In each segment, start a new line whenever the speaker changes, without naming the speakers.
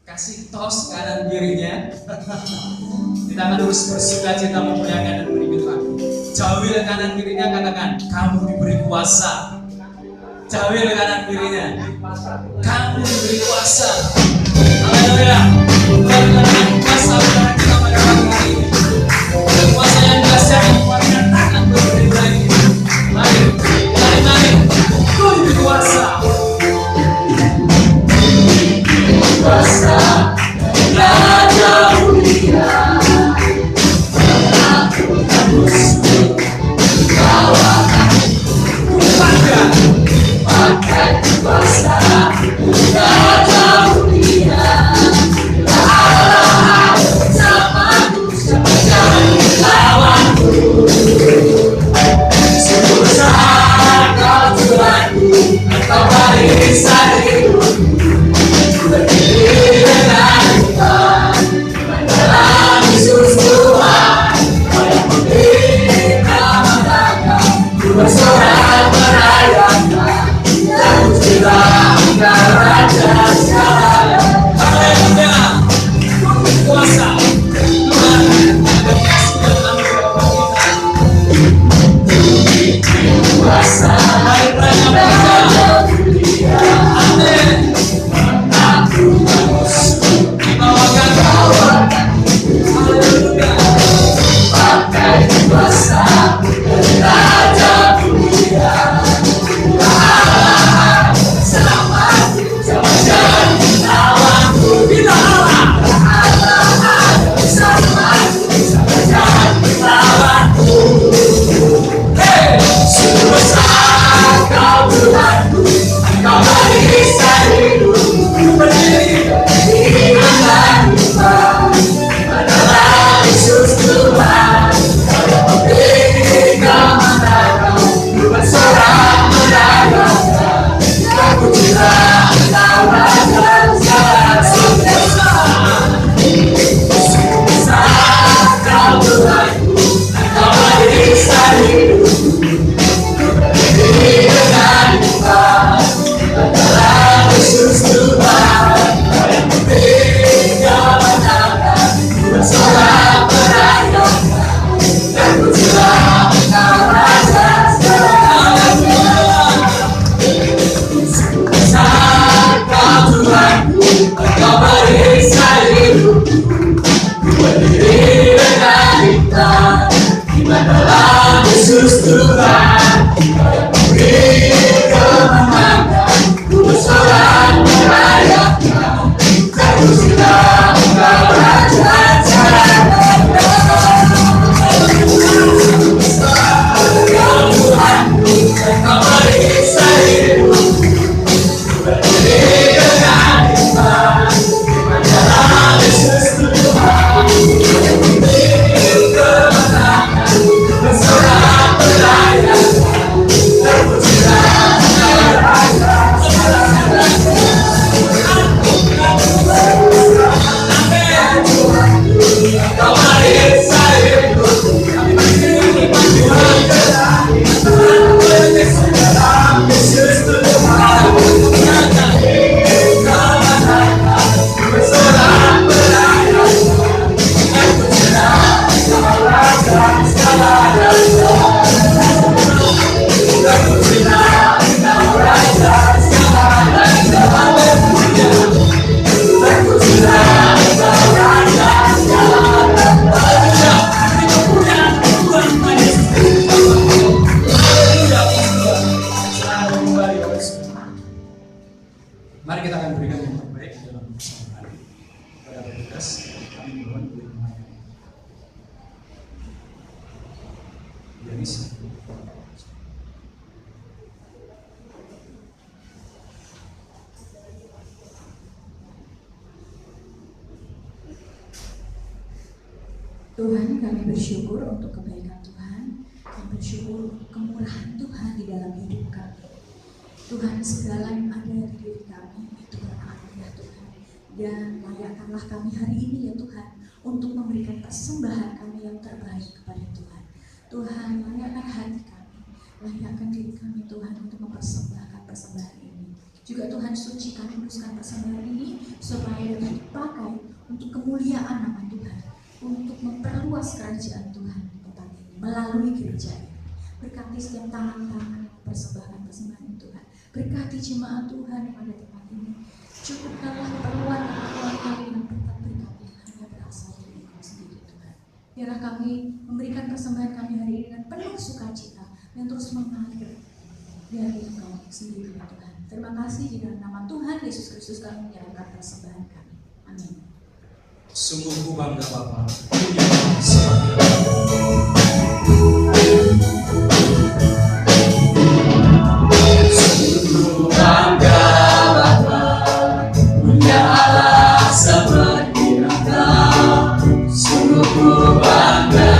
Kasih tos kanan kirinya. Kita akan terus bersuka cita memuliakan dan memuji Tuhan. Jauhi kanan kirinya, katakan kamu diberi kuasa. Jauhi kanan kirinya, kamu diberi kuasa. Haleluya. Tuhan menarik kuasa pada kita pada pagi hari ini. Kuasa yang dahsyat yang menguatkan tangan berbeda ini. Mari, kau diberi kuasa. Kuasa Raja Mulia, aku tembus bawakan pakai kuasa Raja Mulia. Allah bersamaku, siapa yang lawanku? Sungguh besar Kau Tuhanku, Engkau barisan hidupku. Berdiri dengan Tuhan, dalam Yesus Tuhan, Kau yang memberi kemenangan. Ku bersorak merayakan, dan ku bilang Engkau Raja segala. Haleluya, kuasa Tuhan ada kasih dalam kehidupan kita. Kuasa dari Raja Mulia, amin. Pakai kuasa Raja Mulia, Allah selamatku, jangan lawanku. Bila Allah selamatku, jangan lawanku. Hey, sungguh besar Kau Tuhanku, Engkau barisan hidupku. Berdiri dengan Tuhan, adalah Yesus Tuhan, Kau yang memberi kemenangan. Ku bersorak merayakan, dan ku bilang Engkau Raja segala. Sungguh besar Kau Tuhanku, Engkau barisan hidupku. Berdiri dengan Tuhan, adalah Yesus Tuhan, Kau yang memberi kemenangan. Ku bersorak merayakan, dan ku bilang Engkau Raja segala. Sungguh besar Kau Tuhanku, Engkau barisan hidupku. Ku berdiri dengan Tuhan, di dalam Yesus Tuhan, Kau yang memberi kemenangan. Ku bersorak merayakan, dan ku bilang Engkau Raja segala. Kau Tuhanku, Engkau barisan hidupku. Ku berdiri dengan Tuhan, di dalam Yesus Tuhan, Kau yang memberi kemenangan. Ku bersorak merayakan, dan ku bilang Engkau Raja segala. Kau barisan hidupku. Yesus Tuhan, ku bersorak merayakan, dan ku bilang Engkau Raja segala. Dan ku bilang Engkau Raja segala. Haleluya. Dan ku bilang Engkau Raja segala. Haleluya. Mari kita akan berikan yang terbaik dalam bersama hari pada petugas kami mohon beri melayani. Ya bisa.
Tuhan, kami bersyukur untuk kebaikan Tuhan, kami bersyukur kemurahan Tuhan di dalam hidup kami. Tuhan, segala yang ada di diri kami itu berkat Tuhan, dan layakkanlah kami hari ini ya Tuhan untuk memberikan persembahan kami yang terbaik kepada Tuhan. Tuhan, layakkan hati kami, layakkan diri kami Tuhan untuk mempersembahkan persembahan ini. Juga Tuhan sucikan, kuduskan persembahan ini supaya dapat dipakai untuk kemuliaan nama Tuhan, untuk memperluas kerajaan Tuhan di tempat ini melalui gereja ini. Berkati setiap tangan-tangan persembahan Tuhan. Berkati jemaat Tuhan yang ada di tempat ini. Cukupkanlah keperluan kami dengan berkat-berkat yang hanya berasal dari Engkau sendiri Tuhan. Biarlah kami memberikan persembahan kami hari ini dengan penuh sukacita dan terus mengalir dari Engkau sendiri Tuhan. Terima kasih di dalam nama Tuhan Yesus Kristus kami menyerahkan persembahan kami. Amin.
Sungguh ku bangga Bapa, punya sebagai sungguh bangga Bapa, punya Allah seperti Engkau. Sungguh ku bangga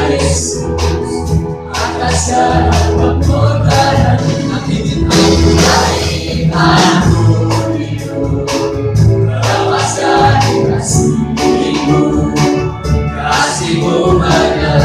Yesus atas segala pemurkaan. Amin. Aku hidup lepaskan kasih-Mu, kasih-Mu mengalir.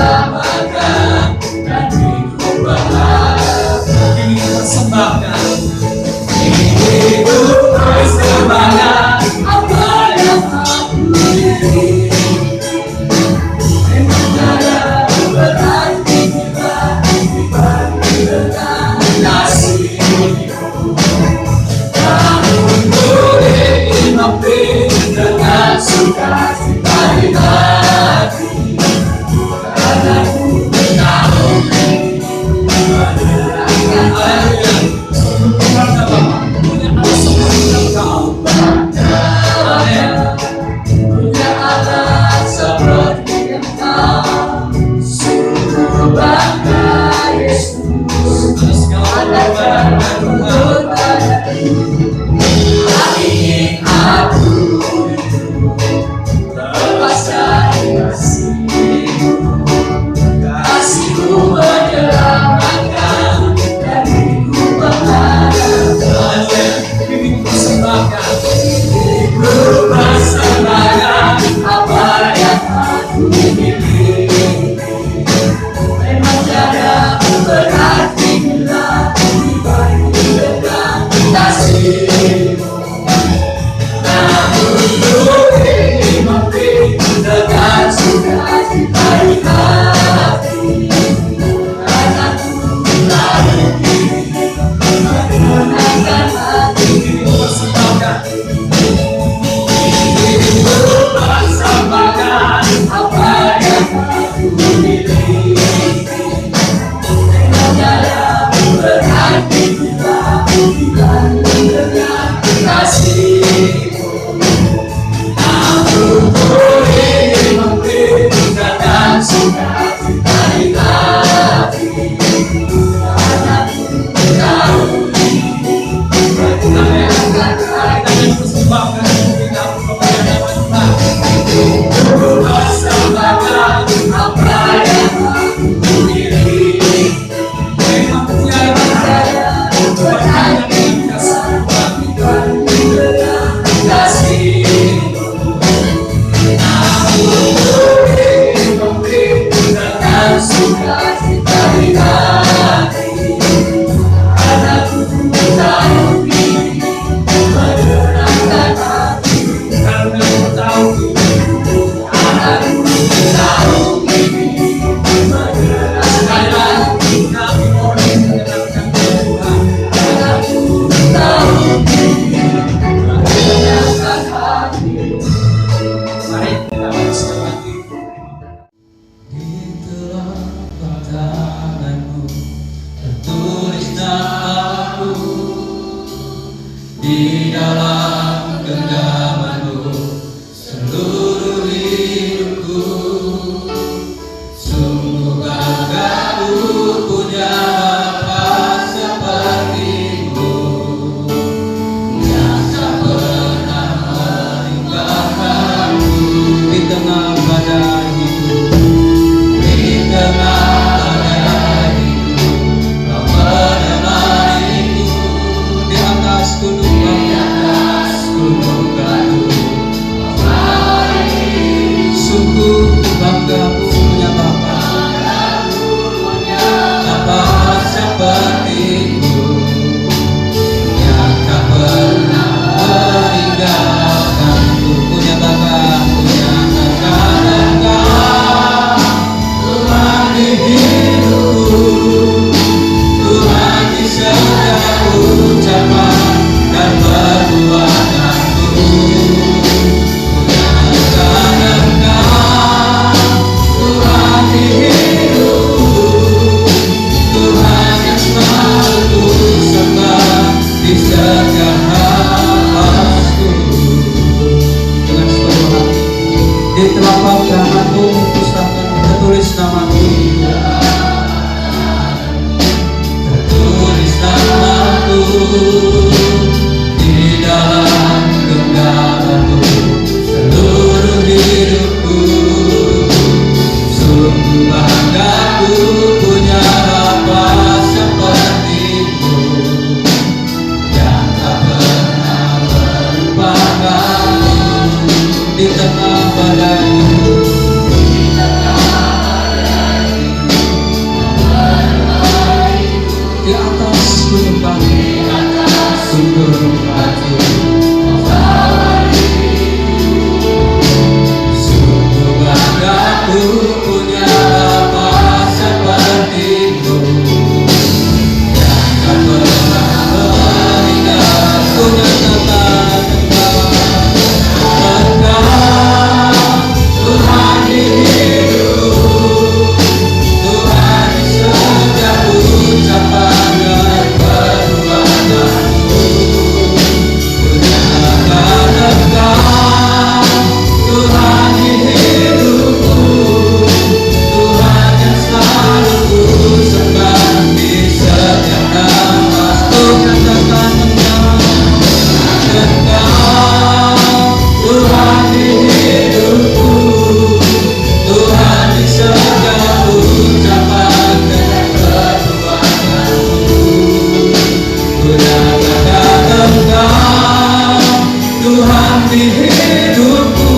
di hidupku,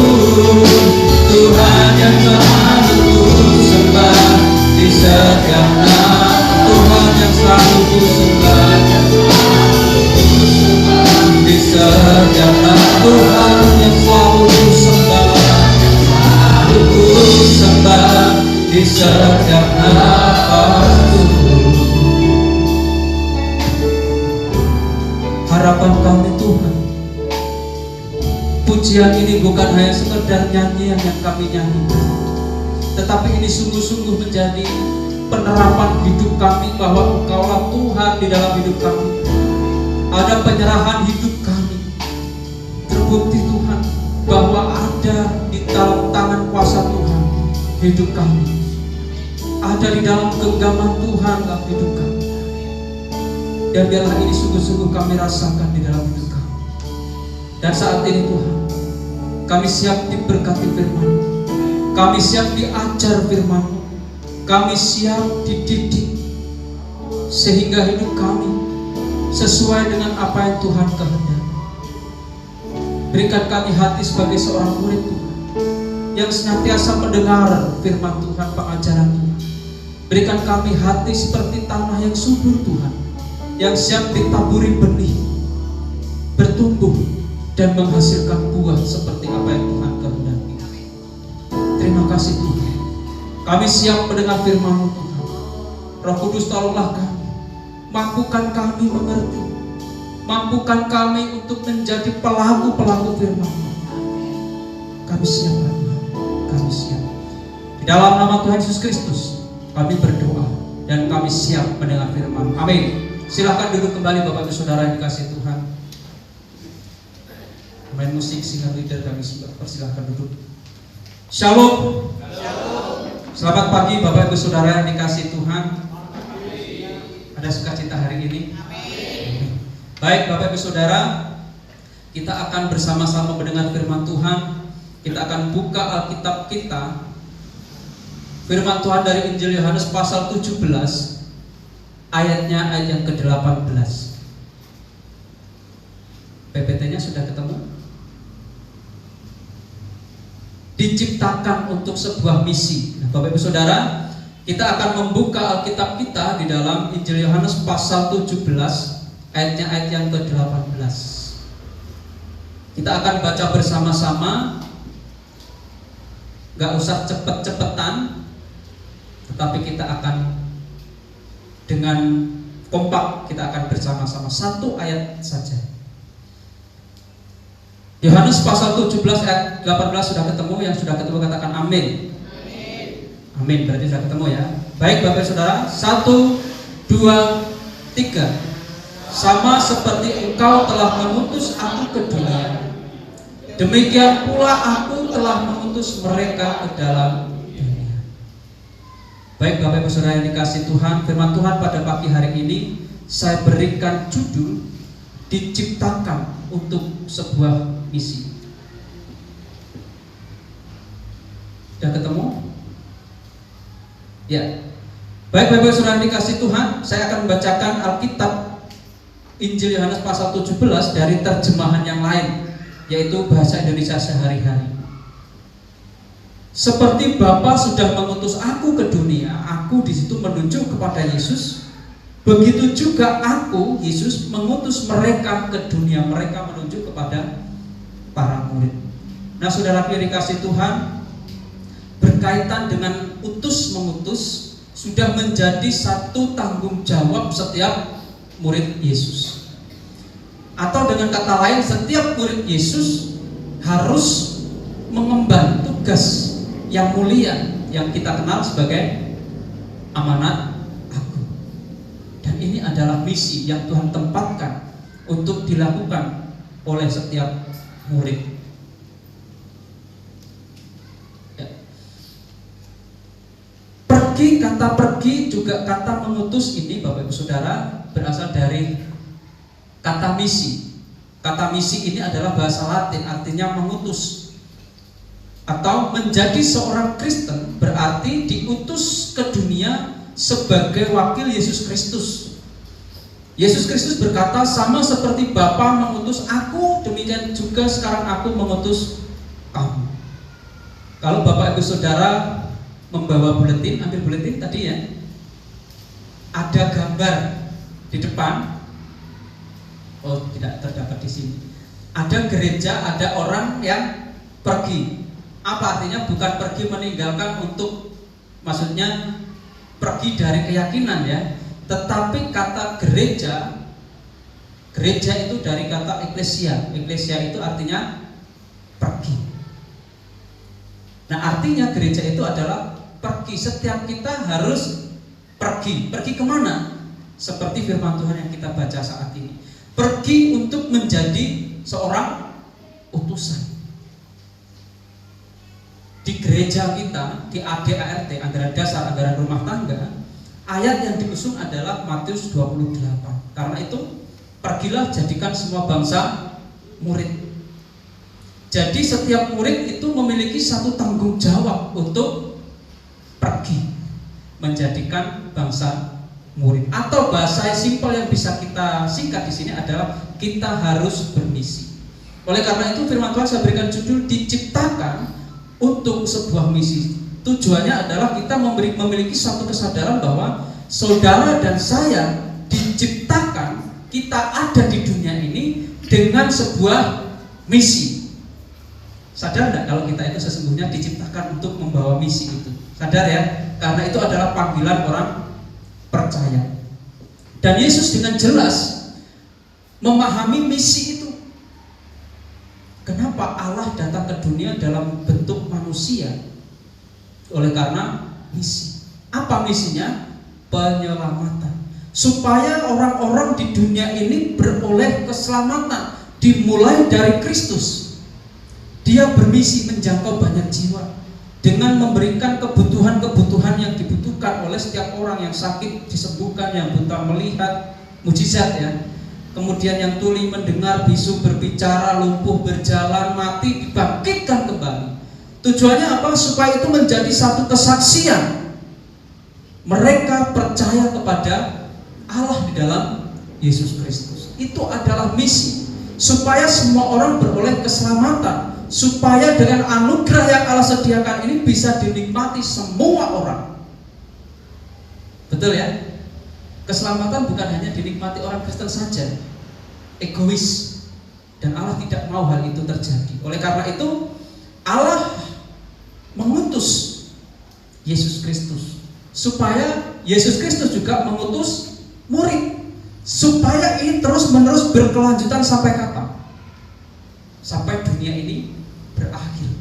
Tuhan yang selalu ku sembah di setiap saat, Tuhan yang selalu ku sembah di setiap saat, Tuhan yang selalu ku sembah, selalu ku sembah di setiap nafasku. Harapan kami Tuhan, pujian ini bukan hanya sekedar nyanyian yang kami nyanyikan, tetapi ini sungguh-sungguh menjadi penerapan hidup kami bahwa Engkaulah Tuhan di dalam hidup kami. Ada penyerahan hidup kami, terbukti Tuhan bahwa ada di dalam tangan kuasa Tuhan hidup kami, ada di dalam genggaman Tuhan dalam hidup kami. Dan biarlah ini sungguh-sungguh kami rasakan di dalam hidup kami. Dan saat ini Tuhan, kami siap diberkati firman-Mu, kami siap diajar firman-Mu, kami siap dididik, sehingga hidup kami sesuai dengan apa yang Tuhan kehendaki. Berikan kami hati sebagai seorang murid Tuhan, yang senantiasa mendengar firman Tuhan, pengajaran Tuhan. Berikan kami hati seperti tanah yang subur Tuhan, yang siap ditaburi benih, bertumbuh dan menghasilkan buah seperti apa yang Tuhan kehendaki. Terima kasih Tuhan, kami siap mendengar firman-Mu Tuhan. Roh Kudus, tolonglah kami, mampukan kami mengerti, mampukan kami untuk menjadi pelaku-pelaku firman-Mu. Kami siap Tuhan, kami siap. Di dalam nama Tuhan Yesus Kristus kami berdoa dan kami siap mendengar firman. Amin. Silakan duduk kembali Bapak Ibu Saudara yang dikasihi Tuhan. Main musik single leader kami persilahkan duduk. Shalom. Selamat pagi Bapak Ibu Saudara yang dikasihi Tuhan. Ada sukacita hari ini. Baik Bapak Ibu Saudara, kita akan bersama-sama mendengar firman Tuhan. Kita akan buka Alkitab kita, firman Tuhan dari Injil Yohanes pasal 17, ayatnya ayat yang ke-18. PPT-nya sudah ketemu? Diciptakan untuk sebuah misi. Nah, Bapak Ibu Saudara, kita akan membuka Alkitab kita di dalam Injil Yohanes pasal 17, ayatnya ayat yang ke-18. Kita akan baca bersama-sama, gak usah cepet-cepetan, tetapi kita akan dengan kompak, kita akan bersama-sama satu ayat saja. Yohanes pasal 17 ayat 18 sudah ketemu? Yang sudah ketemu katakan amin. Amin, berarti sudah ketemu ya. Baik Bapak Saudara, 1, 2, 3. Sama seperti Engkau telah mengutus aku ke dunia, demikian pula aku telah mengutus mereka ke dalam dunia. Baik Bapak Ibu Saudara yang dikasihi Tuhan, firman Tuhan pada pagi hari ini saya berikan judul diciptakan untuk sebuah misi. Sudah ketemu? Ya. Baik Bapak Ibu Saudara yang dikasihi Tuhan, saya akan membacakan Alkitab Injil Yohanes pasal 17 dari terjemahan yang lain, yaitu bahasa Indonesia sehari-hari. Seperti Bapa sudah mengutus aku ke dunia, aku di situ menunjuk kepada Yesus. Begitu juga aku, Yesus, mengutus mereka ke dunia. Mereka menunjuk kepada para murid. Nah, saudara yang dikasihi Tuhan, berkaitan dengan utus mengutus sudah menjadi satu tanggung jawab setiap murid Yesus. Atau dengan kata lain, setiap murid Yesus harus mengemban tugas yang mulia yang kita kenal sebagai amanat agung. Dan ini adalah misi yang Tuhan tempatkan untuk dilakukan oleh setiap murid. Ya. Pergi, kata pergi juga kata mengutus ini Bapak Ibu Saudara berasal dari kata misi. Kata misi ini adalah bahasa Latin, artinya mengutus. Atau menjadi seorang Kristen berarti diutus ke dunia sebagai wakil Yesus Kristus. Yesus Kristus berkata, sama seperti Bapa mengutus aku
demikian juga sekarang aku mengutus kamu. Kalau Bapak Ibu Saudara membawa buletin, ambil buletin tadi ya, ada gambar di depan. Oh, tidak terdapat di sini. Ada gereja, ada orang yang pergi. Apa artinya? Bukan pergi meninggalkan untuk, maksudnya pergi dari keyakinan ya, tetapi kata gereja itu dari kata eklesia. Eklesia itu artinya pergi. Nah, artinya gereja itu adalah pergi. Setiap kita harus pergi. Pergi kemana? Seperti firman Tuhan yang kita baca saat ini. Pergi untuk menjadi seorang utusan. Di gereja kita, di ADART, anggaran dasar, anggaran rumah tangga, ayat yang diusung adalah Matius 28. Karena itu, pergilah jadikan semua bangsa murid. Jadi setiap murid itu memiliki satu tanggung jawab untuk pergi menjadikan bangsa murid. Atau bahasa simpel yang bisa kita singkat di sini adalah kita harus bermisi. Oleh karena itu firman Tuhan saya berikan judul diciptakan untuk sebuah misi. Tujuannya adalah kita memiliki satu kesadaran bahwa saudara dan saya diciptakan, kita ada di dunia ini dengan sebuah misi. Sadar tidak kalau kita itu sesungguhnya diciptakan untuk membawa misi itu? Sadar ya? Karena itu adalah panggilan orang percaya. Dan Yesus dengan jelas memahami misi itu. Kenapa Allah datang ke dunia dalam bentuk manusia? Oleh karena misi. Apa misinya? Penyelamatan. Supaya orang-orang di dunia ini beroleh keselamatan, dimulai dari Kristus. Dia bermisi menjangkau banyak jiwa dengan memberikan kebutuhan-kebutuhan yang dibutuhkan oleh setiap orang. Yang sakit disembuhkan, yang buta melihat, mujizat ya. Kemudian yang tuli mendengar, bisu berbicara, lumpuh berjalan, mati dibangkitkan kembali. Tujuannya apa? Supaya itu menjadi satu kesaksian. Mereka percaya kepada Allah di dalam Yesus Kristus. Itu adalah misi. Supaya semua orang beroleh keselamatan. Supaya dengan anugerah yang Allah sediakan ini bisa dinikmati semua orang. Betul ya? Keselamatan bukan hanya dinikmati orang Kristen saja. Egois. Dan Allah tidak mau hal itu terjadi. Oleh karena itu Allah mengutus Yesus Kristus, supaya Yesus Kristus juga mengutus murid, supaya ini terus menerus berkelanjutan sampai kapan? Sampai dunia ini berakhir.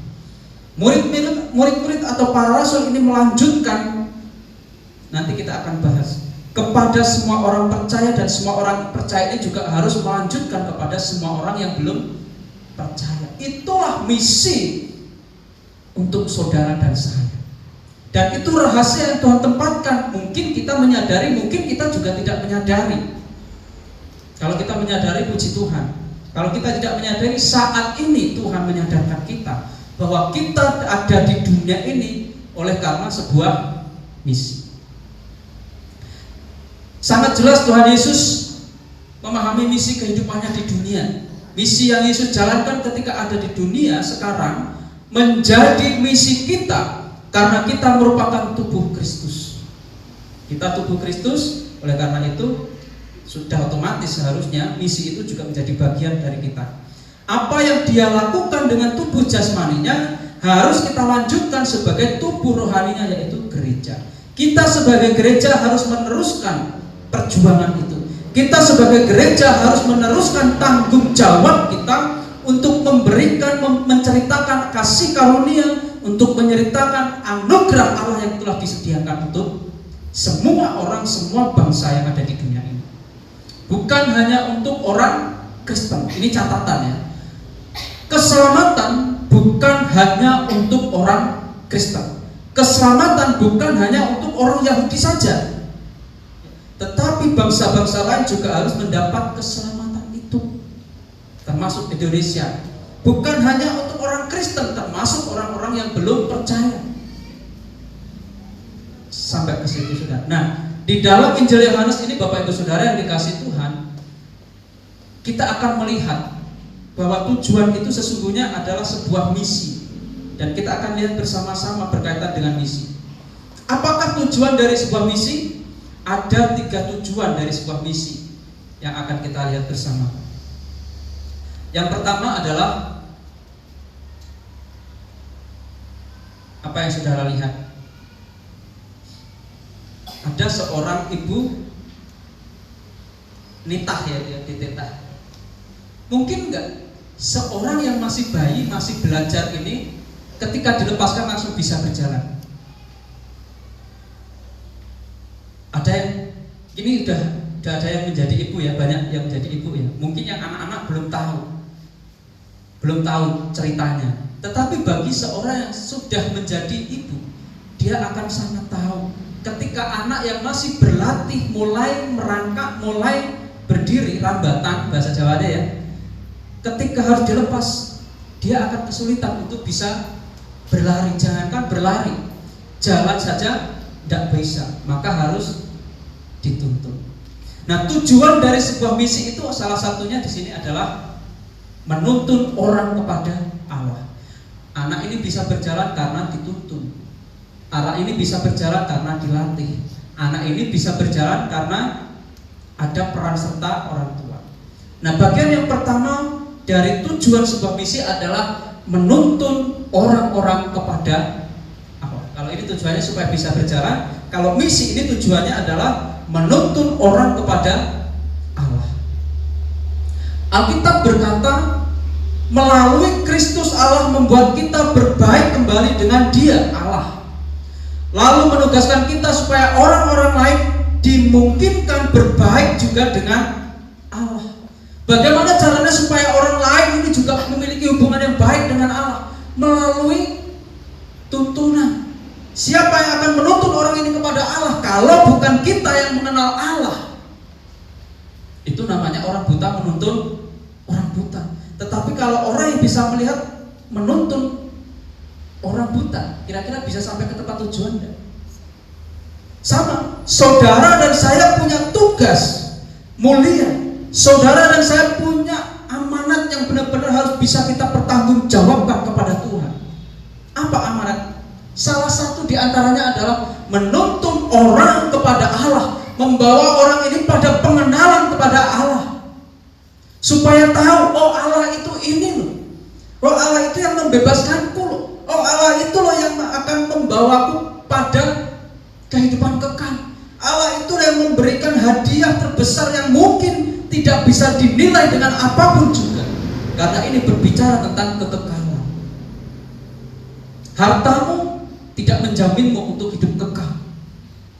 Murid-murid atau para rasul ini melanjutkan, nanti kita akan bahas, kepada semua orang percaya, dan semua orang percaya ini juga harus melanjutkan kepada semua orang yang belum percaya. Itulah misi untuk saudara dan saya. Dan itu rahasia yang Tuhan tempatkan. Mungkin kita menyadari, mungkin kita juga tidak menyadari. Kalau kita menyadari, puji Tuhan. Kalau kita tidak menyadari, saat ini Tuhan menyadarkan kita bahwa kita ada di dunia ini oleh karena sebuah misi. Sangat jelas Tuhan Yesus memahami misi kehidupannya di dunia. Misi yang Yesus jalankan ketika ada di dunia sekarang menjadi misi kita, karena kita merupakan tubuh Kristus. Kita tubuh Kristus, oleh karena itu sudah otomatis seharusnya misi itu juga menjadi bagian dari kita. Apa yang dia lakukan dengan tubuh jasmaninya harus kita lanjutkan sebagai tubuh rohaninya, yaitu gereja. Kita sebagai gereja harus meneruskan perjuangan itu. Kita sebagai gereja harus meneruskan tanggung jawab kita untuk memberikan, menceritakan kasih karunia, untuk menceritakan anugerah Allah yang telah disediakan untuk semua orang, semua bangsa yang ada di dunia ini. Bukan hanya untuk orang Kristen. Ini catatannya. Keselamatan bukan hanya untuk orang Kristen. Keselamatan bukan hanya untuk orang Yahudi saja. Tetapi bangsa-bangsa lain juga harus mendapat keselamatan itu, termasuk Indonesia. Bukan hanya untuk orang Kristen, termasuk orang-orang yang belum percaya. Sampai ke situ sudah. Nah, di dalam Injil Yohanes ini, Bapak Ibu Saudara yang dikasihi Tuhan, kita akan melihat bahwa tujuan itu sesungguhnya adalah sebuah misi. Dan kita akan lihat bersama-sama berkaitan dengan misi. Apakah tujuan dari sebuah misi? Ada 3 tujuan dari sebuah misi yang akan kita lihat bersama. Yang pertama adalah apa yang saudara lihat. Ada seorang ibu nitah ya, dititah. Mungkin enggak seorang yang masih bayi, masih belajar ini ketika dilepaskan langsung bisa berjalan? Ada yang ini udah ada yang menjadi ibu ya, banyak yang menjadi ibu ya. Mungkin yang anak-anak belum tahu ceritanya. Tetapi bagi seorang yang sudah menjadi ibu, dia akan sangat tahu ketika anak yang masih berlatih, mulai merangkak, mulai berdiri, rambatan bahasa Jawa ada ya. Ketika harus dilepas, dia akan kesulitan untuk bisa berlari. Jangankan berlari, jalan saja tidak bisa, maka harus dituntun. Nah, tujuan dari sebuah misi itu salah satunya di sini adalah menuntun orang kepada Allah. Anak ini bisa berjalan karena dituntun. Anak ini bisa berjalan karena dilatih. Anak ini bisa berjalan karena ada peran serta orang tua. Nah, bagian yang pertama dari tujuan sebuah misi adalah menuntun orang-orang kepada Allah. Kalau ini tujuannya supaya bisa berjalan, kalau misi ini tujuannya adalah menuntun orang kepada Allah. Alkitab berkata, melalui Kristus Allah membuat kita berbaik kembali dengan Dia, Allah. Lalu menugaskan kita supaya orang-orang lain dimungkinkan berbaik juga dengan Allah. Bagaimana caranya supaya orang lain ini juga memiliki hubungan yang baik dengan Allah? Melalui tuntunan. Siapa yang akan menuntun orang ini kepada Allah kalau bukan kita yang mengenal Allah? Itu namanya orang buta menuntun orang buta. Tetapi kalau orang yang bisa melihat menuntun orang buta, kira-kira bisa sampai ke tempat tujuan enggak? Sama, saudara dan saya punya tugas mulia. Saudara dan saya punya amanat yang benar-benar harus bisa kita pertanggungjawabkan kepada Tuhan. Apa amanat? Salah satu di antaranya adalah menuntun orang kepada Allah, membawa orang ini pada pengenalan kepada Allah, supaya tahu, oh Allah itu ini loh, oh Allah itu yang membebaskanku loh, oh Allah itu loh yang akan membawaku pada kehidupan kekal. Allah itu yang memberikan hadiah terbesar yang mungkin tidak bisa dinilai dengan apapun juga, karena ini berbicara tentang kekekalan. Hartamu tidak menjaminmu untuk hidup kekal.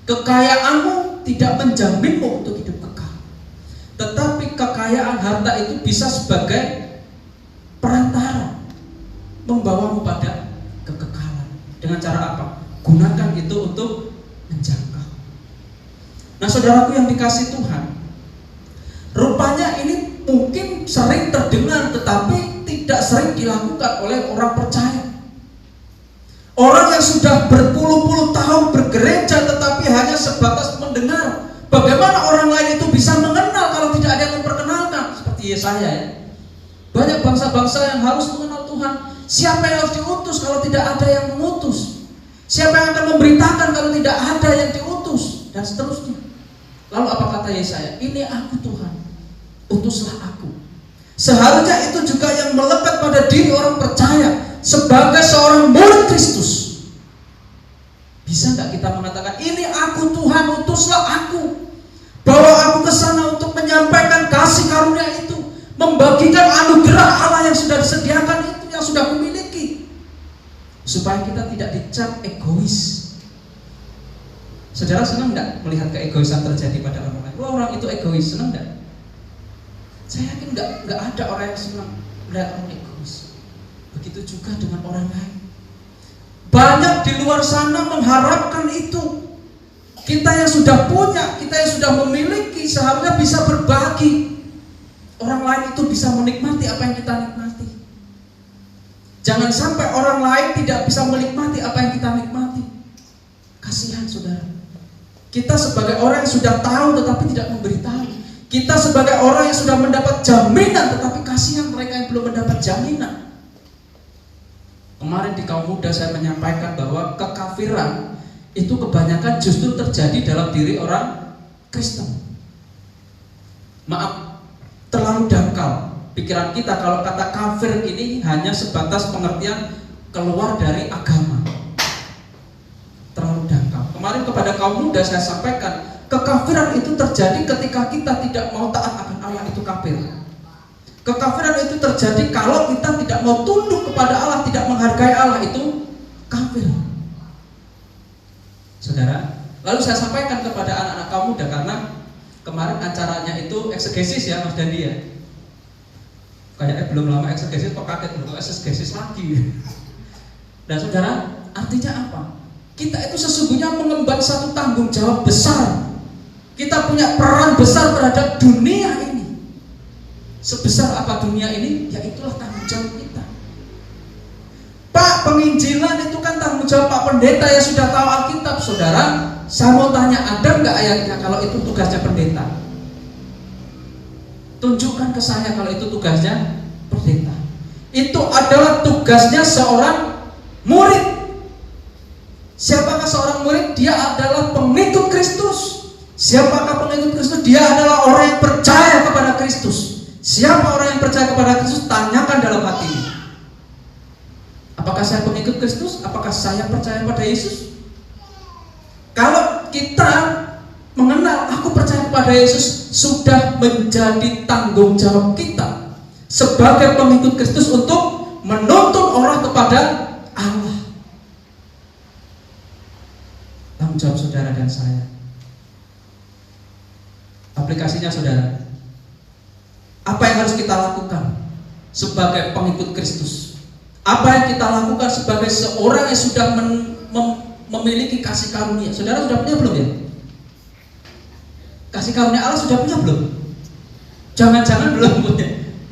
Kekayaanmu tidak menjaminmu untuk hidup kekal. Tetapi kekayaan harta itu bisa sebagai perantara membawamu pada kekekalan. Dengan cara apa? Gunakan itu untuk menjangkau. Nah, saudaraku yang dikasih Tuhan, rupanya ini mungkin sering terdengar tetapi tidak sering dilakukan oleh orang percaya. Orang yang sudah berpuluh-puluh tahun bergereja tetapi hanya sebatas mendengar. Bagaimana orang lain itu bisa mengenal kalau tidak ada yang memperkenalkan? Seperti Yesaya ya. Banyak bangsa-bangsa yang harus mengenal Tuhan. Siapa yang harus diutus kalau tidak ada yang mengutus? Siapa yang akan memberitakan kalau tidak ada yang diutus? Dan seterusnya. Lalu apa kata Yesaya? Ini aku Tuhan, utuslah aku. Seharusnya itu juga yang melekat pada diri orang percaya. Sebagai seorang murid Kristus, bisa nggak kita mengatakan, ini aku Tuhan, utuslah aku, bawa aku ke sana untuk menyampaikan kasih karunia itu, membagikan anugerah Allah yang sudah disediakan itu, yang sudah kumiliki, supaya kita tidak dicap egois. Saudara senang nggak melihat keegoisan terjadi pada orang lain? Wah, orang itu egois, senang nggak? Saya yakin nggak ada orang yang senang melihat orang egois. Begitu juga dengan orang lain. Banyak di luar sana mengharapkan itu. Kita yang sudah punya, kita yang sudah memiliki, seharusnya bisa berbagi. Orang lain itu bisa menikmati apa yang kita nikmati. Jangan sampai orang lain tidak bisa menikmati apa yang kita nikmati. Kasihan saudara. Kita sebagai orang yang sudah tahu tetapi tidak memberitahu. Kita sebagai orang yang sudah mendapat jaminan, tetapi kasihan mereka yang belum mendapat jaminan. Kemarin di kaum muda saya menyampaikan bahwa kekafiran itu kebanyakan justru terjadi dalam diri orang Kristen. Maaf, terlalu dangkal pikiran kita kalau kata kafir ini hanya sebatas pengertian keluar dari agama. Terlalu dangkal. Kemarin kepada kaum muda saya sampaikan, kekafiran itu terjadi ketika kita tidak mau taat akan Allah, itu kafir. Kekafiran itu terjadi kalau kita tidak mau tunduk kepada Allah, tidak menghargai Allah, itu kafir. Saudara, lalu saya sampaikan kepada anak-anak kaum muda, karena kemarin acaranya itu eksegesis ya Mas Dandi ya. Kayaknya belum lama eksegesis kok kaget loh, eksegesis lagi. Dan saudara, artinya apa? Kita itu sesungguhnya mengemban satu tanggung jawab besar. Kita punya peran besar terhadap dunia ini. Sebesar apa dunia ini? Ya itulah tanggung jawab kita. Pak, penginjilan itu kan tanggung jawab Pak Pendeta yang sudah tahu Alkitab. Saudara, saya mau tanya, ada nggak ayatnya kalau itu tugasnya pendeta? Tunjukkan ke saya kalau itu tugasnya pendeta. Itu adalah tugasnya seorang murid. Siapakah seorang murid? Dia adalah pengikut Kristus. Siapakah pengikut Kristus? Dia adalah orang yang percaya kepada Kristus. Siapa orang yang percaya kepada Kristus? Tanyakan dalam hati. Apakah saya pengikut Kristus? Apakah saya percaya pada Yesus? Kalau kita mengenal, aku percaya kepada Yesus, sudah menjadi tanggung jawab kita sebagai pengikut Kristus untuk menuntun orang kepada Allah. Tanggung jawab saudara dan saya. Aplikasinya saudara, apa yang harus kita lakukan sebagai pengikut Kristus? Apa yang kita lakukan sebagai seorang yang sudah memiliki kasih karunia? Saudara sudah punya belum ya? Kasih karunia Allah sudah punya belum? Jangan-jangan belum punya.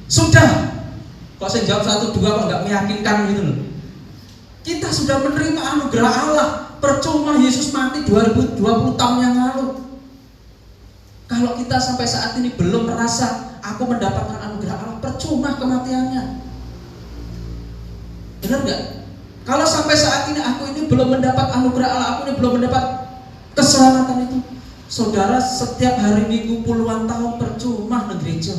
Sudah. Kok saya jawab 1, 2 kok nggak meyakinkan gitu loh. Kita sudah menerima anugerah Allah. Percuma Yesus mati 2020 tahun yang lalu. Kalau kita sampai saat ini belum merasa aku mendapatkan anugerah Allah, percuma kematiannya. Benar nggak? Kalau sampai saat ini aku ini belum mendapat anugerah Allah, aku ini belum mendapat keselamatan itu, saudara, setiap hari Minggu puluhan tahun percuma ke gereja.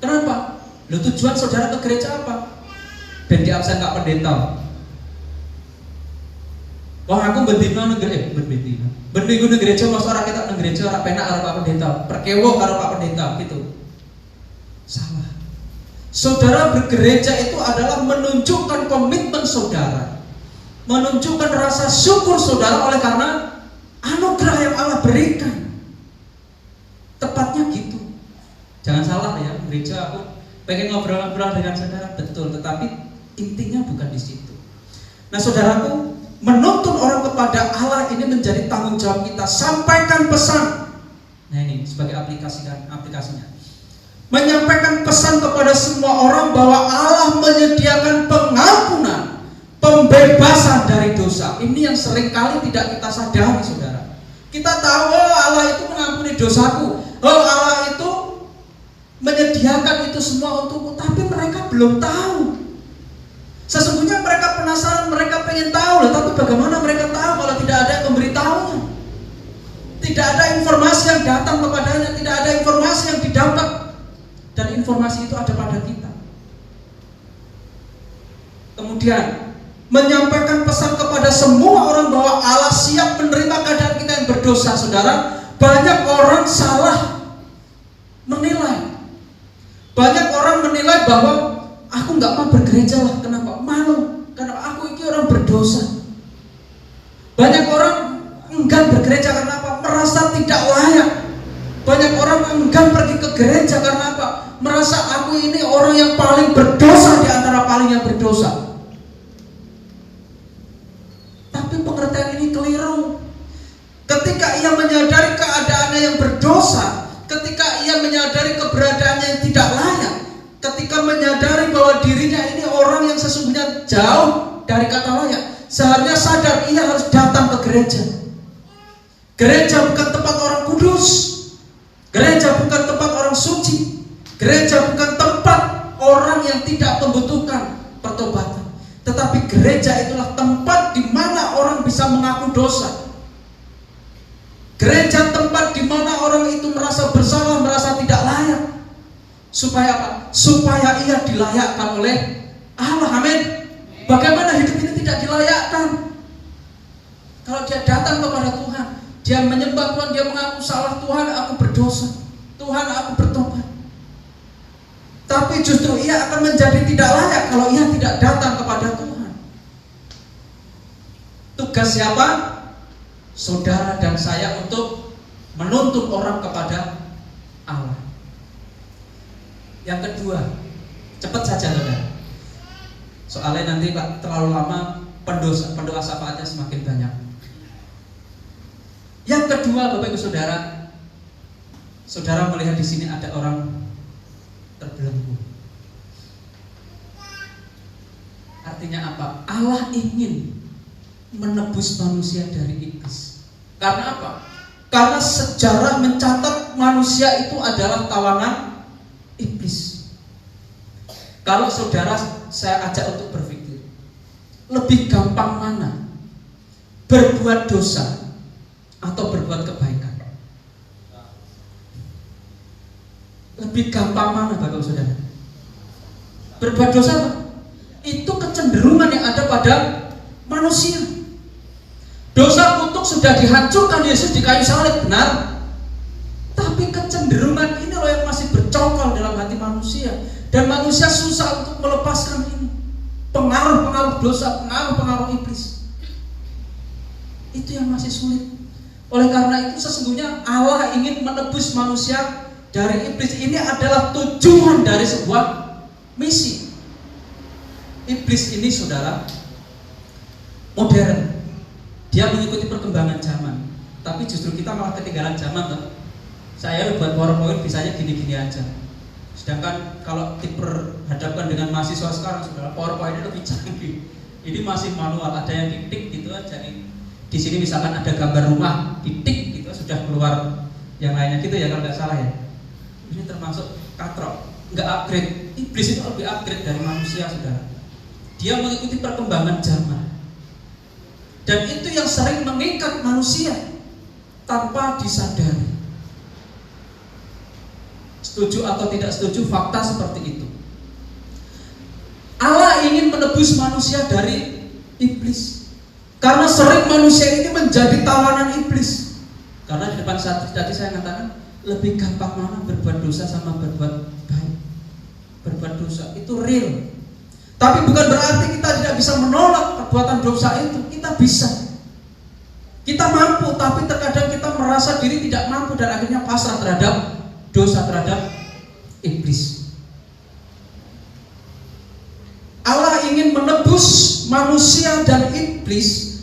Kenapa? Loh, tujuan saudara ke gereja apa? Ben di absen Kak Pendeta. Wah, aku bendina Minggu nang gereja mas ora ketok nang gereja ora penak karo Pak Pendeta, perkewo karo Pak Pendeta gitu. Salah. Saudara bergereja itu adalah menunjukkan komitmen saudara, menunjukkan rasa syukur saudara oleh karena anugerah yang Allah berikan. Tepatnya gitu. Jangan salah ya, gereja aku pengen ngobrol-ngobrol dengan saudara, betul, tetapi intinya bukan di situ. Nah, saudaraku, menuntun orang kepada Allah ini menjadi tanggung jawab kita. Sampaikan pesan. Nah, ini sebagai aplikasinya. Menyampaikan pesan kepada semua orang bahwa Allah menyediakan pengampunan, pembebasan dari dosa. Ini yang seringkali tidak kita sadari, saudara. Kita tahu, oh Allah itu mengampuni dosaku, oh Allah itu menyediakan itu semua untukku, tapi mereka belum tahu. Sesungguhnya mereka penasaran, mereka pengen tahu, tapi bagaimana mereka tahu kalau tidak ada yang memberitahunya? Tidak ada informasi yang datang kepadanya, tidak ada informasi yang didapat, dan informasi itu ada pada kita. Kemudian menyampaikan pesan kepada semua orang bahwa Allah siap menerima keadaan kita yang berdosa. Saudara, banyak orang salah menilai. Banyak orang menilai bahwa aku nggak mau bergereja lah, kenapa? Malu, karena aku ini orang berdosa. Banyak orang enggan bergereja karena apa? Merasa tidak layak. Banyak orang enggan pergi ke gereja karena apa? Merasa aku ini orang yang paling berdosa di antara paling yang berdosa. Tapi pengertian ini keliru. Ketika ia menyadari keadaannya yang berdosa, ketika ia menyadari keberadaannya yang tidak layak, ketika menyadari bahwa dirinya ini orang yang sesungguhnya jauh dari kata layak, seharusnya sadar ia harus datang ke gereja. Gereja bukan tempat orang kudus. Gereja bukan tempat orang suci. Gereja bukan tempat orang yang tidak membutuhkan pertobatan. Tetapi gereja itulah tempat di mana orang bisa mengaku dosa. Gereja tempat di mana orang itu merasa bersalah, merasa tidak layak. Supaya apa? Supaya ia dilayakkan oleh Allah. Amin. Bagaimana hidup ini tidak dilayakkan? Kalau dia datang kepada Tuhan, dia menyembah Tuhan, dia mengaku salah, Tuhan aku berdosa, Tuhan aku bertobat. Tapi justru ia akan menjadi tidak layak kalau ia tidak datang kepada Tuhan. Tugas siapa? Saudara dan saya untuk menuntun orang kepada Allah. Yang kedua, cepat saja saudara. Soalnya nanti Pak terlalu lama pendoa syafaatnya semakin banyak. Yang kedua, Bapak Ibu Saudara, saudara melihat di sini ada orang terbelenggu. Artinya apa? Allah ingin menebus manusia dari iblis. Karena apa? Karena sejarah mencatat manusia itu adalah tawanan iblis. Kalau saudara saya ajak untuk berpikir, lebih gampang mana? Berbuat dosa atau berbuat kebaikan? Lebih gampang mana Bapak Saudara? Berbuat dosa itu kecenderungan yang ada pada manusia. Dosa kutuk sudah dihancurkan Yesus di kayu salib, benar. Tapi kecenderungan ini loh yang masih bercokol dalam hati manusia. Dan manusia susah untuk melepaskan ini. Pengaruh-pengaruh dosa, pengaruh-pengaruh iblis. Itu yang masih sulit. Oleh karena itu sesungguhnya Allah ingin menebus manusia dari iblis. Ini adalah tujuan dari sebuah misi. Iblis ini saudara modern. Dia mengikuti perkembangan zaman. Tapi justru kita malah ketinggalan zaman toh. Saya buat PowerPoint bisanya gini-gini aja. Sedangkan kalau diperhadapkan dengan mahasiswa sekarang saudara, PowerPoint-nya lebih canggih. Ini masih manual, ada yang titik gitu aja. Di sini misalkan ada gambar rumah, titik gitu sudah keluar yang lainnya gitu ya kalau nggak salah ya. Ini termasuk katrok, nggak upgrade. Iblis itu lebih upgrade dari manusia saudara. Dia mengikuti perkembangan zaman. Dan itu yang sering mengikat manusia tanpa disadari. Setuju atau tidak setuju, fakta seperti itu. Allah ingin menebus manusia dari iblis. Karena sering manusia ini menjadi tawanan iblis. Karena di depan saat tadi saya katakan, lebih gampang mana berbuat dosa sama berbuat baik. Berbuat dosa itu real. Tapi bukan berarti kita tidak bisa menolak perbuatan dosa itu. Kita bisa. Kita mampu, tapi terkadang kita merasa diri tidak mampu dan akhirnya pasrah terhadap dosa, terhadap iblis. Allah ingin menebus manusia dan iblis.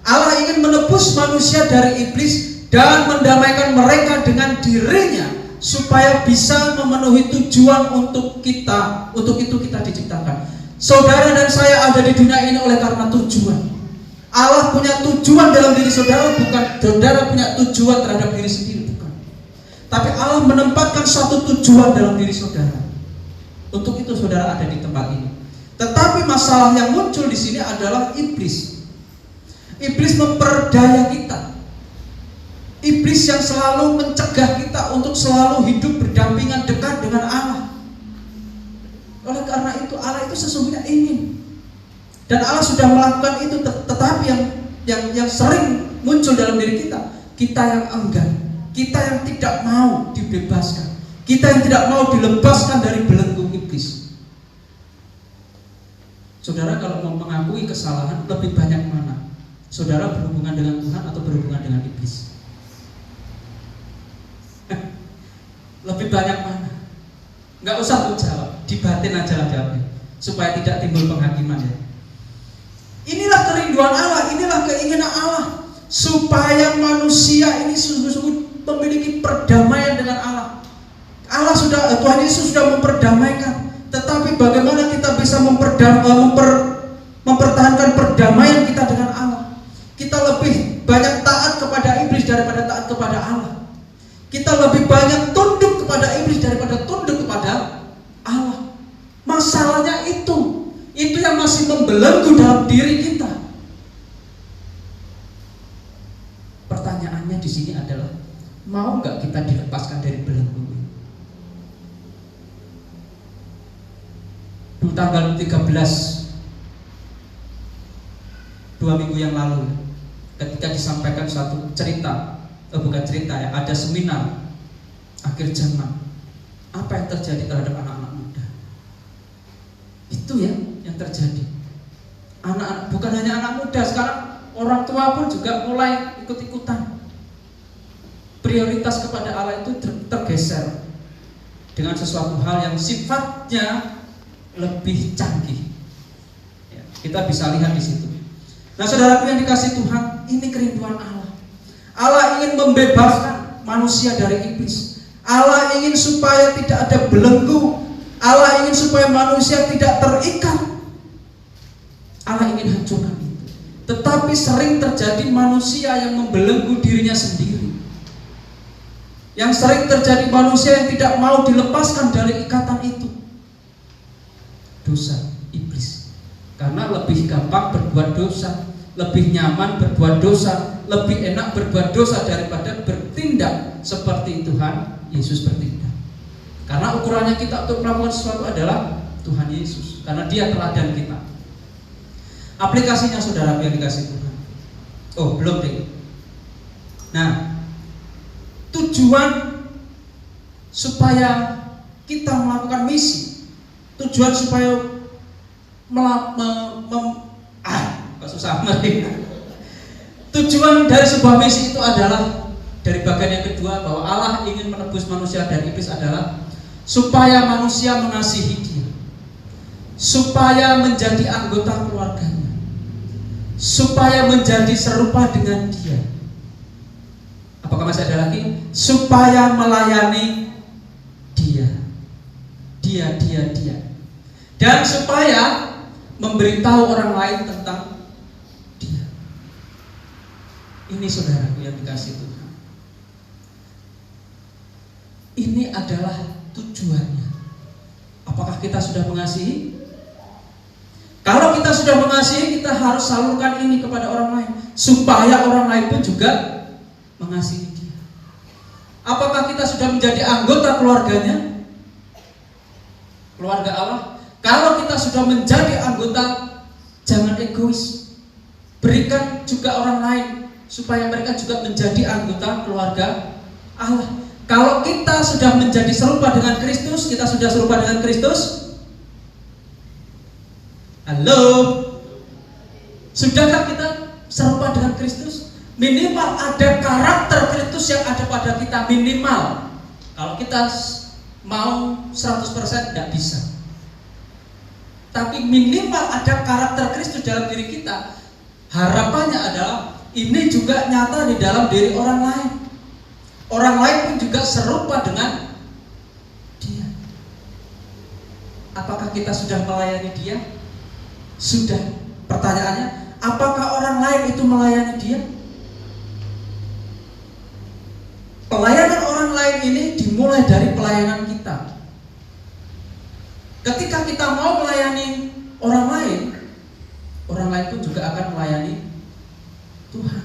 Allah ingin menebus manusia dari iblis dan mendamaikan mereka dengan dirinya supaya bisa memenuhi tujuan untuk kita. Untuk itu kita diciptakan. Saudara dan saya ada di dunia ini oleh karena tujuan. Allah punya tujuan dalam diri saudara, bukan saudara punya tujuan terhadap diri sendiri, bukan. Tapi Allah menempatkan satu tujuan dalam diri saudara. Untuk itu saudara ada di tempat ini. Tetapi masalah yang muncul di sini adalah iblis. Iblis memperdaya kita. Iblis yang selalu mencegah kita untuk selalu hidup berdampingan dekat dengan Allah. Oleh karena itu Allah itu sesungguhnya ingin. Dan Allah sudah melakukan itu, tetapi yang sering muncul dalam diri kita yang enggan, kita yang tidak mau dibebaskan, kita yang tidak mau dilepaskan dari belenggu iblis. Saudara kalau mau mengakui kesalahan, lebih banyak mana? Saudara berhubungan dengan Tuhan atau berhubungan dengan iblis? Lebih banyak mana? Nggak usah jawab, di batin aja lah jawabnya, supaya tidak timbul penghakiman ya. Inilah kerinduan Allah, inilah keinginan Allah, supaya manusia ini sungguh-sungguh memiliki perdamaian dengan Allah. Tuhan Yesus sudah memperdamaikan. Tetapi bagaimana kita bisa mempertahankan perdamaian kita dengan Allah? Kita lebih banyak taat kepada iblis daripada taat kepada Allah. lebih banyak tunduk kepada iblis daripada tunduk kepada Allah. Masalahnya itu yang masih membelenggu dalam diri kita. Pertanyaannya di sini adalah, mau nggak kita dilepaskan dari belenggu ini? Di tanggal 13 2 minggu yang lalu, ketika disampaikan suatu cerita, bukan cerita ya, ada seminar akhir zaman. Apa yang terjadi terhadap anak-anak muda? Itu ya yang terjadi. Anak-anak, bukan hanya anak muda, sekarang orang tua pun juga mulai ikut-ikutan. Prioritas kepada Allah itu tergeser dengan sesuatu hal yang sifatnya lebih canggih. Ya, kita bisa lihat di situ. Nah, saudaraku yang dikasih Tuhan, ini kerinduan Allah. Allah ingin membebaskan manusia dari iblis. Allah ingin supaya tidak ada belenggu. Allah ingin supaya manusia tidak terikat. Allah ingin hancurkan itu. Tetapi sering terjadi manusia yang membelenggu dirinya sendiri. Yang sering terjadi manusia yang tidak mau dilepaskan dari ikatan itu. Dosa iblis. Karena lebih gampang berbuat dosa, lebih nyaman berbuat dosa, lebih enak berbuat dosa daripada bertindak seperti Tuhan Yesus bertindak. Karena ukurannya kita untuk melakukan sesuatu adalah Tuhan Yesus, karena Dia teladan kita. Aplikasinya saudara yang dikasih Tuhan. Oh, belum deh. Nah, tujuan supaya kita melakukan misi, tujuan supaya susah. Tujuan dari sebuah misi itu adalah, dari bagian yang kedua, bahwa Allah ingin menebus manusia dari iblis adalah supaya manusia mengasihi Dia, supaya menjadi anggota keluarganya, supaya menjadi serupa dengan Dia. Apakah masih ada lagi? Supaya melayani Dia, dan supaya memberitahu orang lain tentang Dia. Ini saudaraku yang dikasih Tuhan. Ini adalah tujuannya. Apakah kita sudah mengasihi? Kalau kita sudah mengasihi, kita harus salurkan ini kepada orang lain, supaya orang lain pun juga mengasihi Dia. Apakah kita sudah menjadi anggota keluarganya? Keluarga Allah. Kalau kita sudah menjadi anggota, jangan egois. Berikan juga orang lain supaya mereka juga menjadi anggota keluarga Allah. Kalau kita sudah menjadi serupa dengan Kristus, kita sudah serupa dengan Kristus? Halo? Sudahkah kita serupa dengan Kristus? Minimal ada karakter Kristus yang ada pada kita, minimal. Kalau kita mau 100% tidak bisa. Tapi minimal ada karakter Kristus dalam diri kita. Harapannya adalah ini juga nyata di dalam diri orang lain. Orang lain pun juga serupa dengan Dia. Apakah kita sudah melayani Dia? Sudah. Pertanyaannya, apakah orang lain itu melayani Dia? Pelayanan orang lain ini dimulai dari pelayanan kita. Ketika kita mau melayani orang lain pun juga akan melayani Tuhan.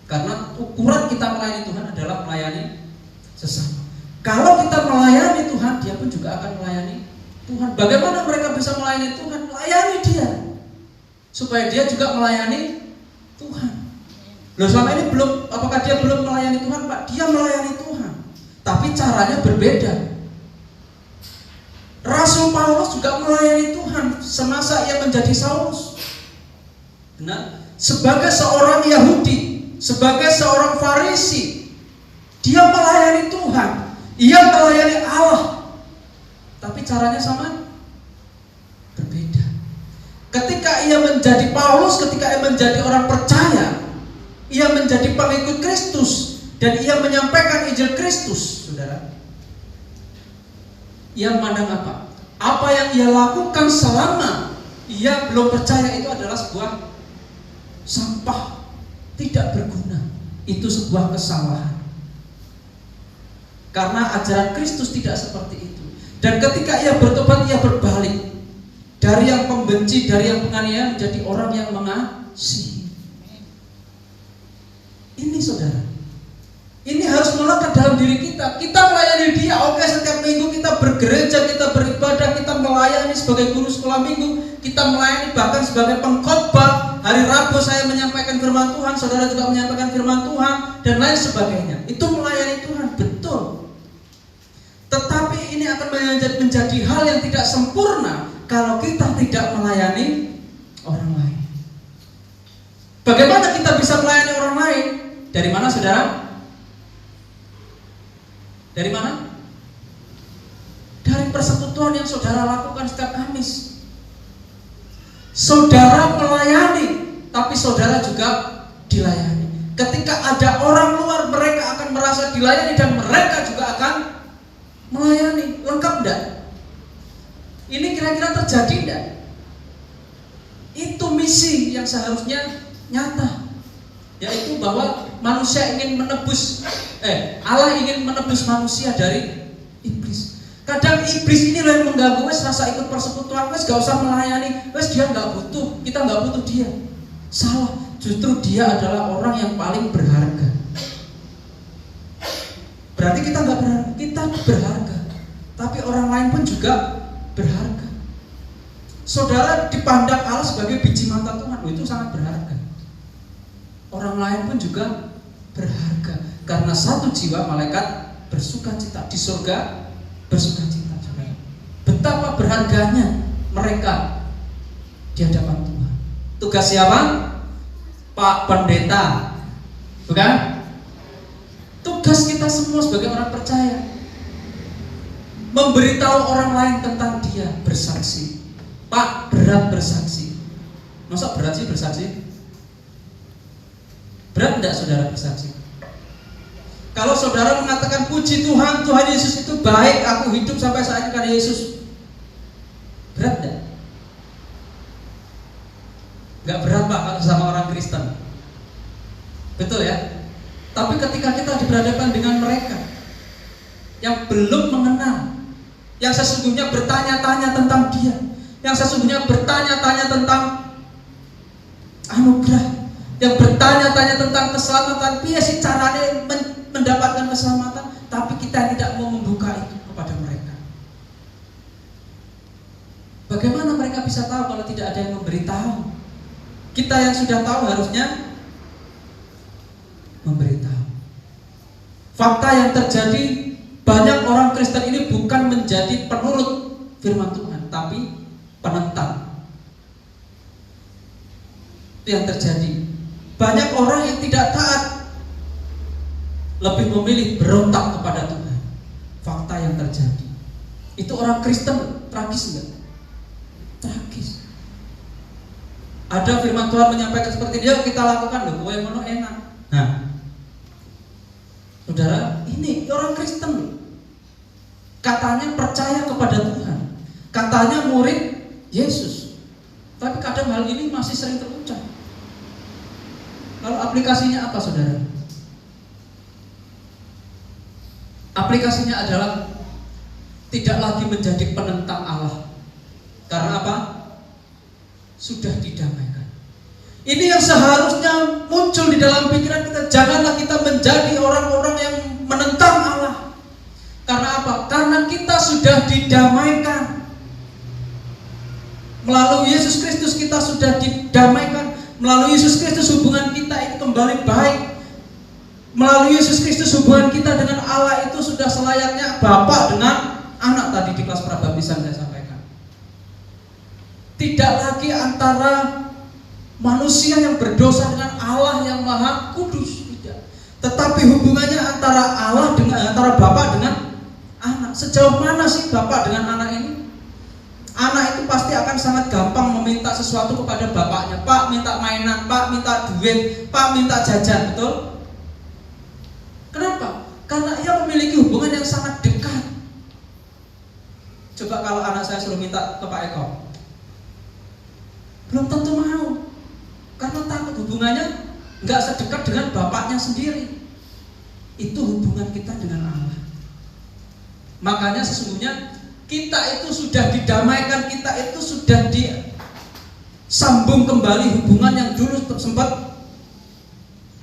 Karena ukuran kita melayani Tuhan adalah melayani sesama. Kalau kita melayani Tuhan, Dia pun juga akan melayani Tuhan. Bagaimana mereka bisa melayani Tuhan? Melayani Dia, supaya Dia juga melayani Tuhan. Loh, selama ini belum, apakah Dia belum melayani Tuhan, Pak? Dia melayani Tuhan, tapi caranya berbeda. Rasul Paulus juga melayani Tuhan semasa ia menjadi Saulus. Nah, sebagai seorang Yahudi, sebagai seorang Farisi, dia melayani Tuhan, ia melayani Allah, tapi caranya sama? Berbeda. Ketika ia menjadi Paulus, ketika ia menjadi orang percaya, ia menjadi pengikut Kristus, dan ia menyampaikan Injil Kristus, saudara. Ia memandang apa? Apa yang ia lakukan selama ia belum percaya itu adalah sebuah sampah, tidak berguna. Itu sebuah kesalahan. Karena ajaran Kristus tidak seperti itu. Dan ketika ia bertobat, ia berbalik dari yang pembenci, dari yang penganiaya menjadi orang yang mengasihi. Ini saudara, ini harus melekat dalam diri kita. Kita melayani Dia, oke, setiap minggu kita bergereja, kita beribadah, kita melayani sebagai guru sekolah minggu, kita melayani bahkan sebagai pengkhotbah. Hari Rabu saya menyampaikan firman Tuhan, saudara juga menyampaikan firman Tuhan, dan lain sebagainya. Itu melayani Tuhan, betul. Tetapi ini akan menjadi hal yang tidak sempurna kalau kita tidak melayani orang lain. Bagaimana kita bisa melayani orang lain? Dari mana, saudara? Dari mana? Dari persekutuan yang saudara lakukan setiap Kamis. Saudara melayani, tapi saudara juga dilayani. Ketika ada orang luar, mereka akan merasa dilayani dan mereka juga akan melayani. Lengkap enggak? Ini kira-kira terjadi enggak? Itu misi yang seharusnya nyata, yaitu bahwa manusia ingin menebus Allah ingin menebus manusia dari iblis. Kadang iblis ini loh yang mengganggu, wes rasa ikut persekutuan, wes gak usah melayani, wes dia gak butuh, kita gak butuh dia. Salah, justru dia adalah orang yang paling berharga. Berarti kita gak berharga, kita berharga, tapi orang lain pun juga berharga. Saudara dipandang Allah sebagai biji mata Tuhan, itu sangat berharga. Orang lain pun juga berharga, karena satu jiwa malaikat bersukacita di surga, bersukacita. Betapa berharganya mereka di hadapan Tuhan. Tugas siapa? Pak Pendeta, bukan? Tugas kita semua sebagai orang percaya, memberitahu orang lain tentang Dia, bersaksi. Pak, berat bersaksi. Masa berat sih bersaksi? Berat enggak saudara bersaksi? Kalau saudara mengatakan puji Tuhan, Tuhan Yesus itu baik, aku hidup sampai saat ini karena Yesus, berat enggak? Enggak berat Pak kalau sama orang Kristen, betul ya? Tapi ketika kita berhadapan dengan mereka yang belum mengenal, yang sesungguhnya bertanya-tanya tentang Dia, yang sesungguhnya bertanya-tanya tentang anugerah, yang bertanya-tanya tentang keselamatan, piye sih caranya mendapatkan keselamatan, tapi kita tidak mau membuka itu kepada mereka. Bagaimana mereka bisa tahu kalau tidak ada yang memberitahu? Kita yang sudah tahu harusnya memberitahu. Fakta yang terjadi, banyak orang Kristen ini bukan menjadi penurut firman Tuhan, tapi penentang. Itu yang terjadi. Banyak orang yang tidak taat, lebih memilih berontak kepada Tuhan. Fakta yang terjadi. Itu orang Kristen, tragis enggak? Tragis. Ada firman Tuhan menyampaikan seperti dia, kita lakukan, loh, kowe ngono enak. Nah, saudara, ini orang Kristen katanya percaya kepada Tuhan, katanya murid Yesus, tapi kadang hal ini masih sering terucap. Lalu aplikasinya apa, saudara? Aplikasinya adalah tidak lagi menjadi penentang Allah. Karena apa? Sudah didamaikan. Ini yang seharusnya muncul di dalam pikiran kita. Janganlah kita menjadi orang-orang yang menentang Allah. Karena apa? Karena kita sudah didamaikan. Melalui Yesus Kristus kita sudah didamaikan. Melalui Yesus Kristus hubungan kita itu kembali baik. Melalui Yesus Kristus hubungan kita dengan Allah itu sudah selayaknya Bapa dengan anak, tadi di kelas prabaptisan saya sampaikan. Tidak lagi antara manusia yang berdosa dengan Allah yang Maha Kudus, tidak. Tetapi hubungannya antara Allah dengan antara Bapa dengan anak. Sejauh mana sih Bapa dengan anak ini? Anak itu pasti akan sangat gampang meminta sesuatu kepada bapaknya. Pak, minta mainan, Pak, minta duit, Pak, minta jajan, betul? Kenapa? Karena ia memiliki hubungan yang sangat dekat. Coba kalau anak saya suruh minta ke Pak Eko, belum tentu mau, karena takut hubungannya nggak sedekat dengan bapaknya sendiri. Itu hubungan kita dengan Allah. Makanya sesungguhnya kita itu sudah didamaikan, kita itu sudah disambung kembali hubungan yang dulu sempat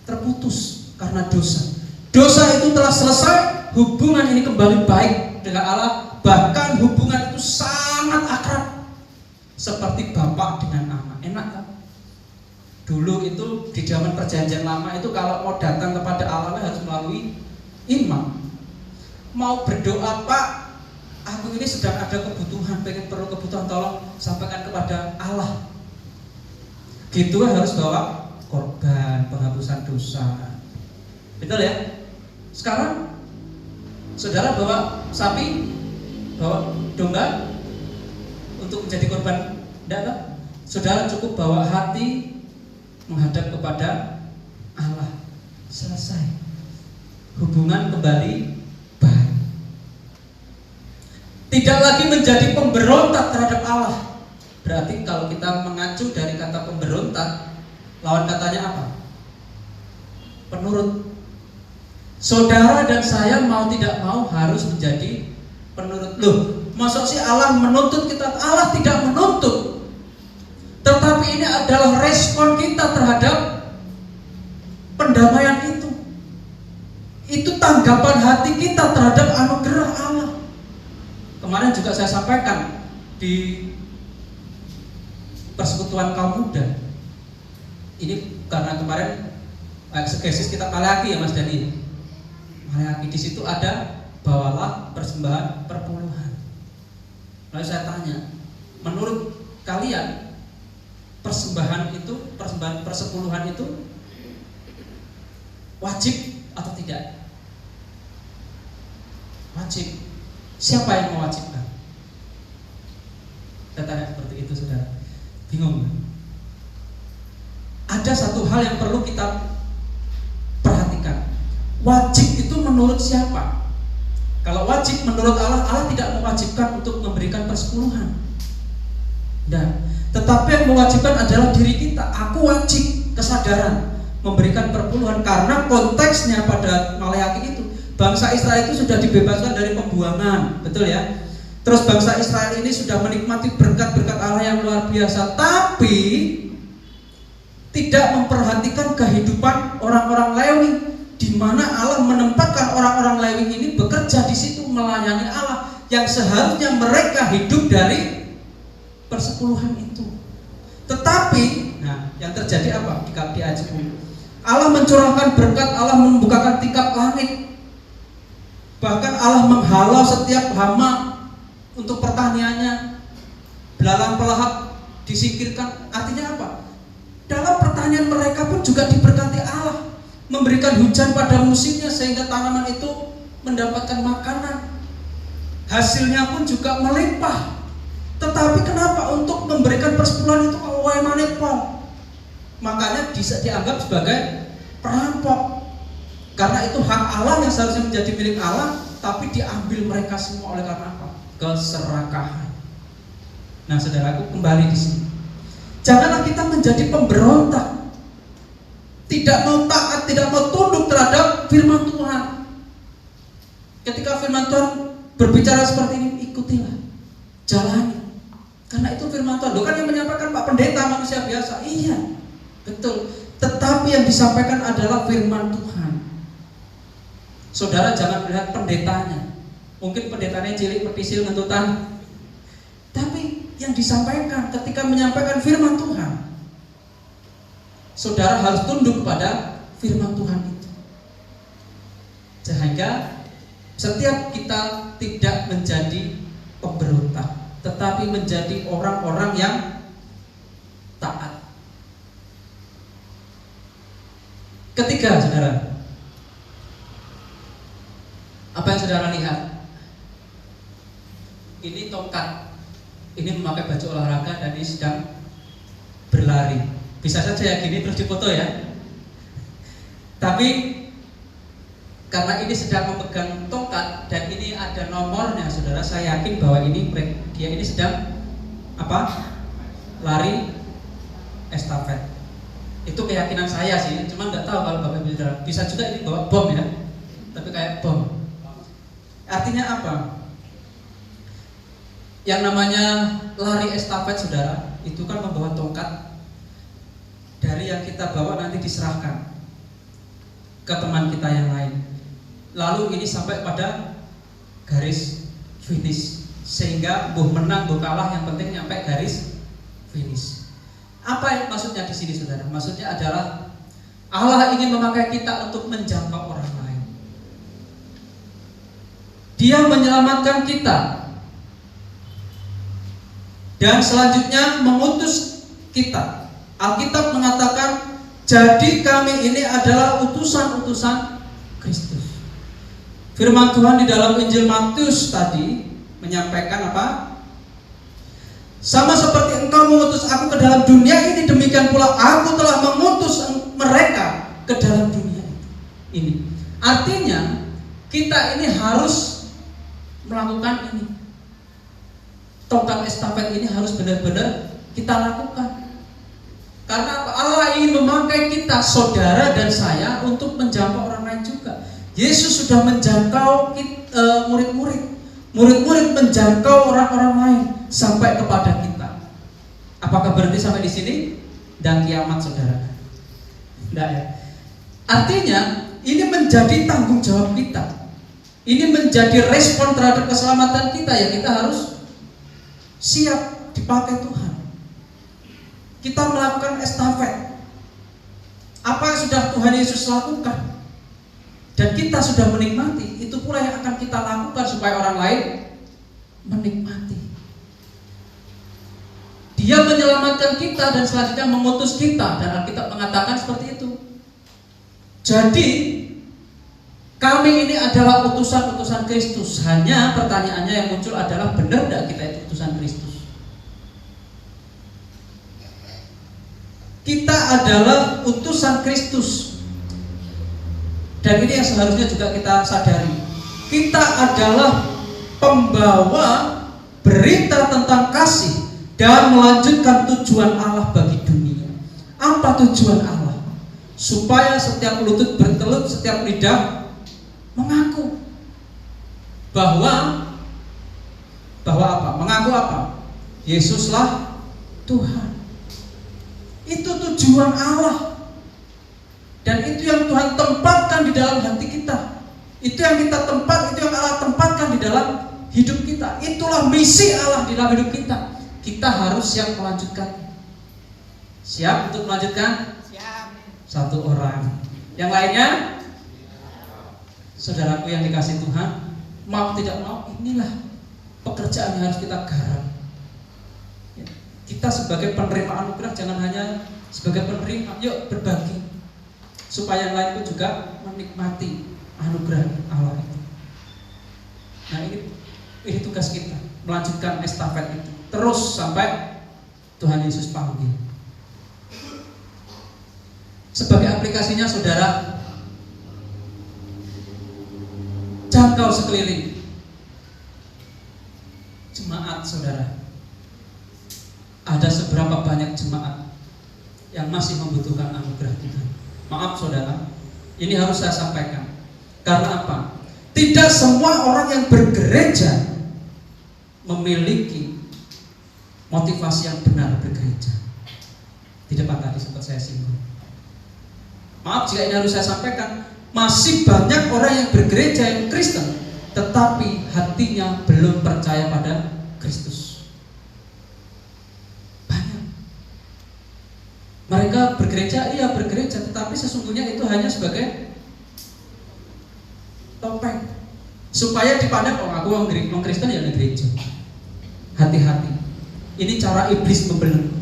terputus karena dosa. Dosa itu telah selesai, hubungan ini kembali baik dengan Allah. Bahkan hubungan itu sangat akrab, seperti bapak dengan anak. Enak kan? Dulu itu di zaman perjanjian lama itu kalau mau datang kepada Allah harus melalui imam. Mau berdoa, Pak, aku ini sedang ada kebutuhan, perlu kebutuhan, tolong sampaikan kepada Allah. Gitu harus bawa korban penghapusan dosa. Betul ya? Sekarang saudara bawa sapi, bawa domba untuk menjadi korban, tidak? Saudara cukup bawa hati menghadap kepada Allah. Selesai. Hubungan kembali baik. Tidak lagi menjadi pemberontak terhadap Allah. Berarti kalau kita mengacu dari kata pemberontak, lawan katanya apa? Penurut. Saudara dan saya mau tidak mau harus menjadi penurut. Loh, maksud sih Allah menuntut kita? Allah tidak menuntut. Tetapi ini adalah respon kita terhadap pendamaian itu. Itu tanggapan hati kita terhadap anugerah Allah. Kemarin juga saya sampaikan di persekutuan kaum muda. Ini karena kemarin eksegesis kita Maleakhi ya Mas Dani. Maleakhi di situ ada bawalah persembahan perpuluhan. Lalu saya tanya, menurut kalian persembahan persepuluhan itu wajib atau tidak? Wajib. Siapa yang mewajibkan? Saya tanya seperti itu, saudara. Bingung? Ada satu hal yang perlu kita perhatikan. Wajib itu menurut siapa? Kalau wajib menurut Allah, Allah tidak mewajibkan untuk memberikan persepuluhan. Dan tetapi yang mewajibkan adalah diri kita. Aku wajib kesadaran memberikan perpuluhan karena konteksnya pada Maleakhi itu bangsa Israel itu sudah dibebaskan dari pembuangan, betul ya? Terus bangsa Israel ini sudah menikmati berkat-berkat Allah yang luar biasa, tapi tidak memperhatikan kehidupan orang-orang Lewi, di mana Allah menempatkan orang-orang Lewi ini bekerja di situ melayani Allah, yang seharusnya mereka hidup dari persepuluhan itu. Tetapi, nah, yang terjadi apa? Di Ajib Allah mencurahkan berkat, Allah membukakan tingkap langit. Bahkan Allah menghalau setiap hama untuk pertaniannya. Belalang pelahap disingkirkan. Artinya apa? Dalam pertanian mereka pun juga diberkati Allah, memberikan hujan pada musimnya sehingga tanaman itu mendapatkan makanan. Hasilnya pun juga melimpah. Tetapi kenapa untuk memberikan persepuluhan itu manipul? Makanya bisa dianggap sebagai perampok. Karena itu hak Allah yang seharusnya menjadi milik Allah, tapi diambil mereka semua oleh karena apa? Keserakahan. Nah, saudaraku, kembali di sini. Janganlah kita menjadi pemberontak, tidak mau taat, tidak mau tunduk terhadap firman Tuhan. Ketika firman Tuhan berbicara seperti ini, ikutilah, jalani. Karena itu firman Tuhan. Loh, kan yang menyampaikan Pak Pendeta manusia biasa. Iya, betul. Tetapi yang disampaikan adalah firman Tuhan. Saudara jangan melihat pendetanya. Mungkin pendetanya cilik, petisil, ngentutan. Tapi yang disampaikan ketika menyampaikan firman Tuhan, saudara harus tunduk kepada firman Tuhan itu. Sehingga setiap kita tidak menjadi pemberontak, tetapi menjadi orang-orang yang taat. Ketiga, saudara, apa yang saudara lihat? Ini tongkat, ini memakai baju olahraga dan ini sedang berlari. Bisa saja ya gini terus dipoto ya. Tapi karena ini sedang memegang tongkat dan ini ada nomornya, saudara, saya yakin bahwa dia ini sedang apa? Lari estafet. Itu keyakinan saya sih, cuma nggak tahu kalau Bapak Ibu saudara. Bisa juga ini bawa bom ya, tapi kayak bom. Artinya apa? Yang namanya lari estafet, saudara, itu kan membawa tongkat. Dari yang kita bawa nanti diserahkan ke teman kita yang lain. Lalu ini sampai pada garis finish, sehingga buh menang buh kalah, yang penting nyampe garis finish. Apa yang maksudnya di sini, saudara? Maksudnya adalah Allah ingin memakai kita untuk menjangkau orang lain. Dia menyelamatkan kita dan selanjutnya mengutus kita. Alkitab mengatakan, jadi kami ini adalah utusan-utusan Kristus. Firman Tuhan di dalam Injil Matius tadi menyampaikan apa? Sama seperti engkau mengutus aku ke dalam dunia ini, demikian pula aku telah mengutus mereka ke dalam dunia ini. Artinya kita ini harus melakukan ini. Tongkat estafet ini harus benar-benar kita lakukan. Karena Allah ingin memakai kita, saudara dan saya, untuk menjangkau orang lain juga. Yesus sudah menjangkau murid-murid. Murid-murid menjangkau orang-orang lain sampai kepada kita. Apakah berhenti sampai di sini dan kiamat, saudara? Tidak ya. Artinya ini menjadi tanggung jawab kita. Ini menjadi respon terhadap keselamatan kita, ya kita harus siap dipakai Tuhan. Kita melakukan estafet. Apa yang sudah Tuhan Yesus lakukan dan kita sudah menikmati, itu pula yang akan kita lakukan supaya orang lain menikmati. Dia menyelamatkan kita dan selanjutnya mengutus kita, dan Alkitab mengatakan seperti itu. Jadi kami ini adalah utusan-utusan Kristus. Hanya pertanyaannya yang muncul adalah, benar tidak kita itu utusan Kristus? Kita adalah utusan Kristus. Dan ini yang seharusnya juga kita sadari. Kita adalah pembawa berita tentang kasih dan melanjutkan tujuan Allah bagi dunia. Apa tujuan Allah? Supaya setiap lutut bertelut, setiap lidah mengaku bahwa apa? Mengaku apa? Yesuslah Tuhan. Itu tujuan Allah. Dan itu yang Tuhan tempatkan di dalam hati kita. Itu yang kita itu yang Allah tempatkan di dalam hidup kita. Itulah misi Allah di dalam hidup kita. Kita harus siap melanjutkan. Siap untuk melanjutkan? Siap. Satu orang. Yang lainnya? Saudaraku yang dikasih Tuhan, mau tidak mau, inilah pekerjaan yang harus kita garap. Kita sebagai penerima anugerah jangan hanya sebagai penerima, yuk berbagi supaya yang lain pun juga menikmati anugerah Allah itu. Nah ini tugas kita, melanjutkan estafet itu terus sampai Tuhan Yesus panggil. Sebagai aplikasinya, saudara, jangkau sekeliling jemaat, saudara. Ada seberapa banyak jemaat yang masih membutuhkan anugerah Tuhan? Maaf, saudara, ini harus saya sampaikan. Karena apa? Tidak semua orang yang bergereja memiliki motivasi yang benar bergereja. Di depan tadi sempat saya singgung. Maaf jika ini harus saya sampaikan. Masih banyak orang yang bergereja yang Kristen, tetapi hatinya belum percaya pada Kristus. Mereka bergereja, iya bergereja, tetapi sesungguhnya itu hanya sebagai topeng supaya dipandang, oh aku orang Kristen ya di gereja. Hati-hati, ini cara iblis membelenggu.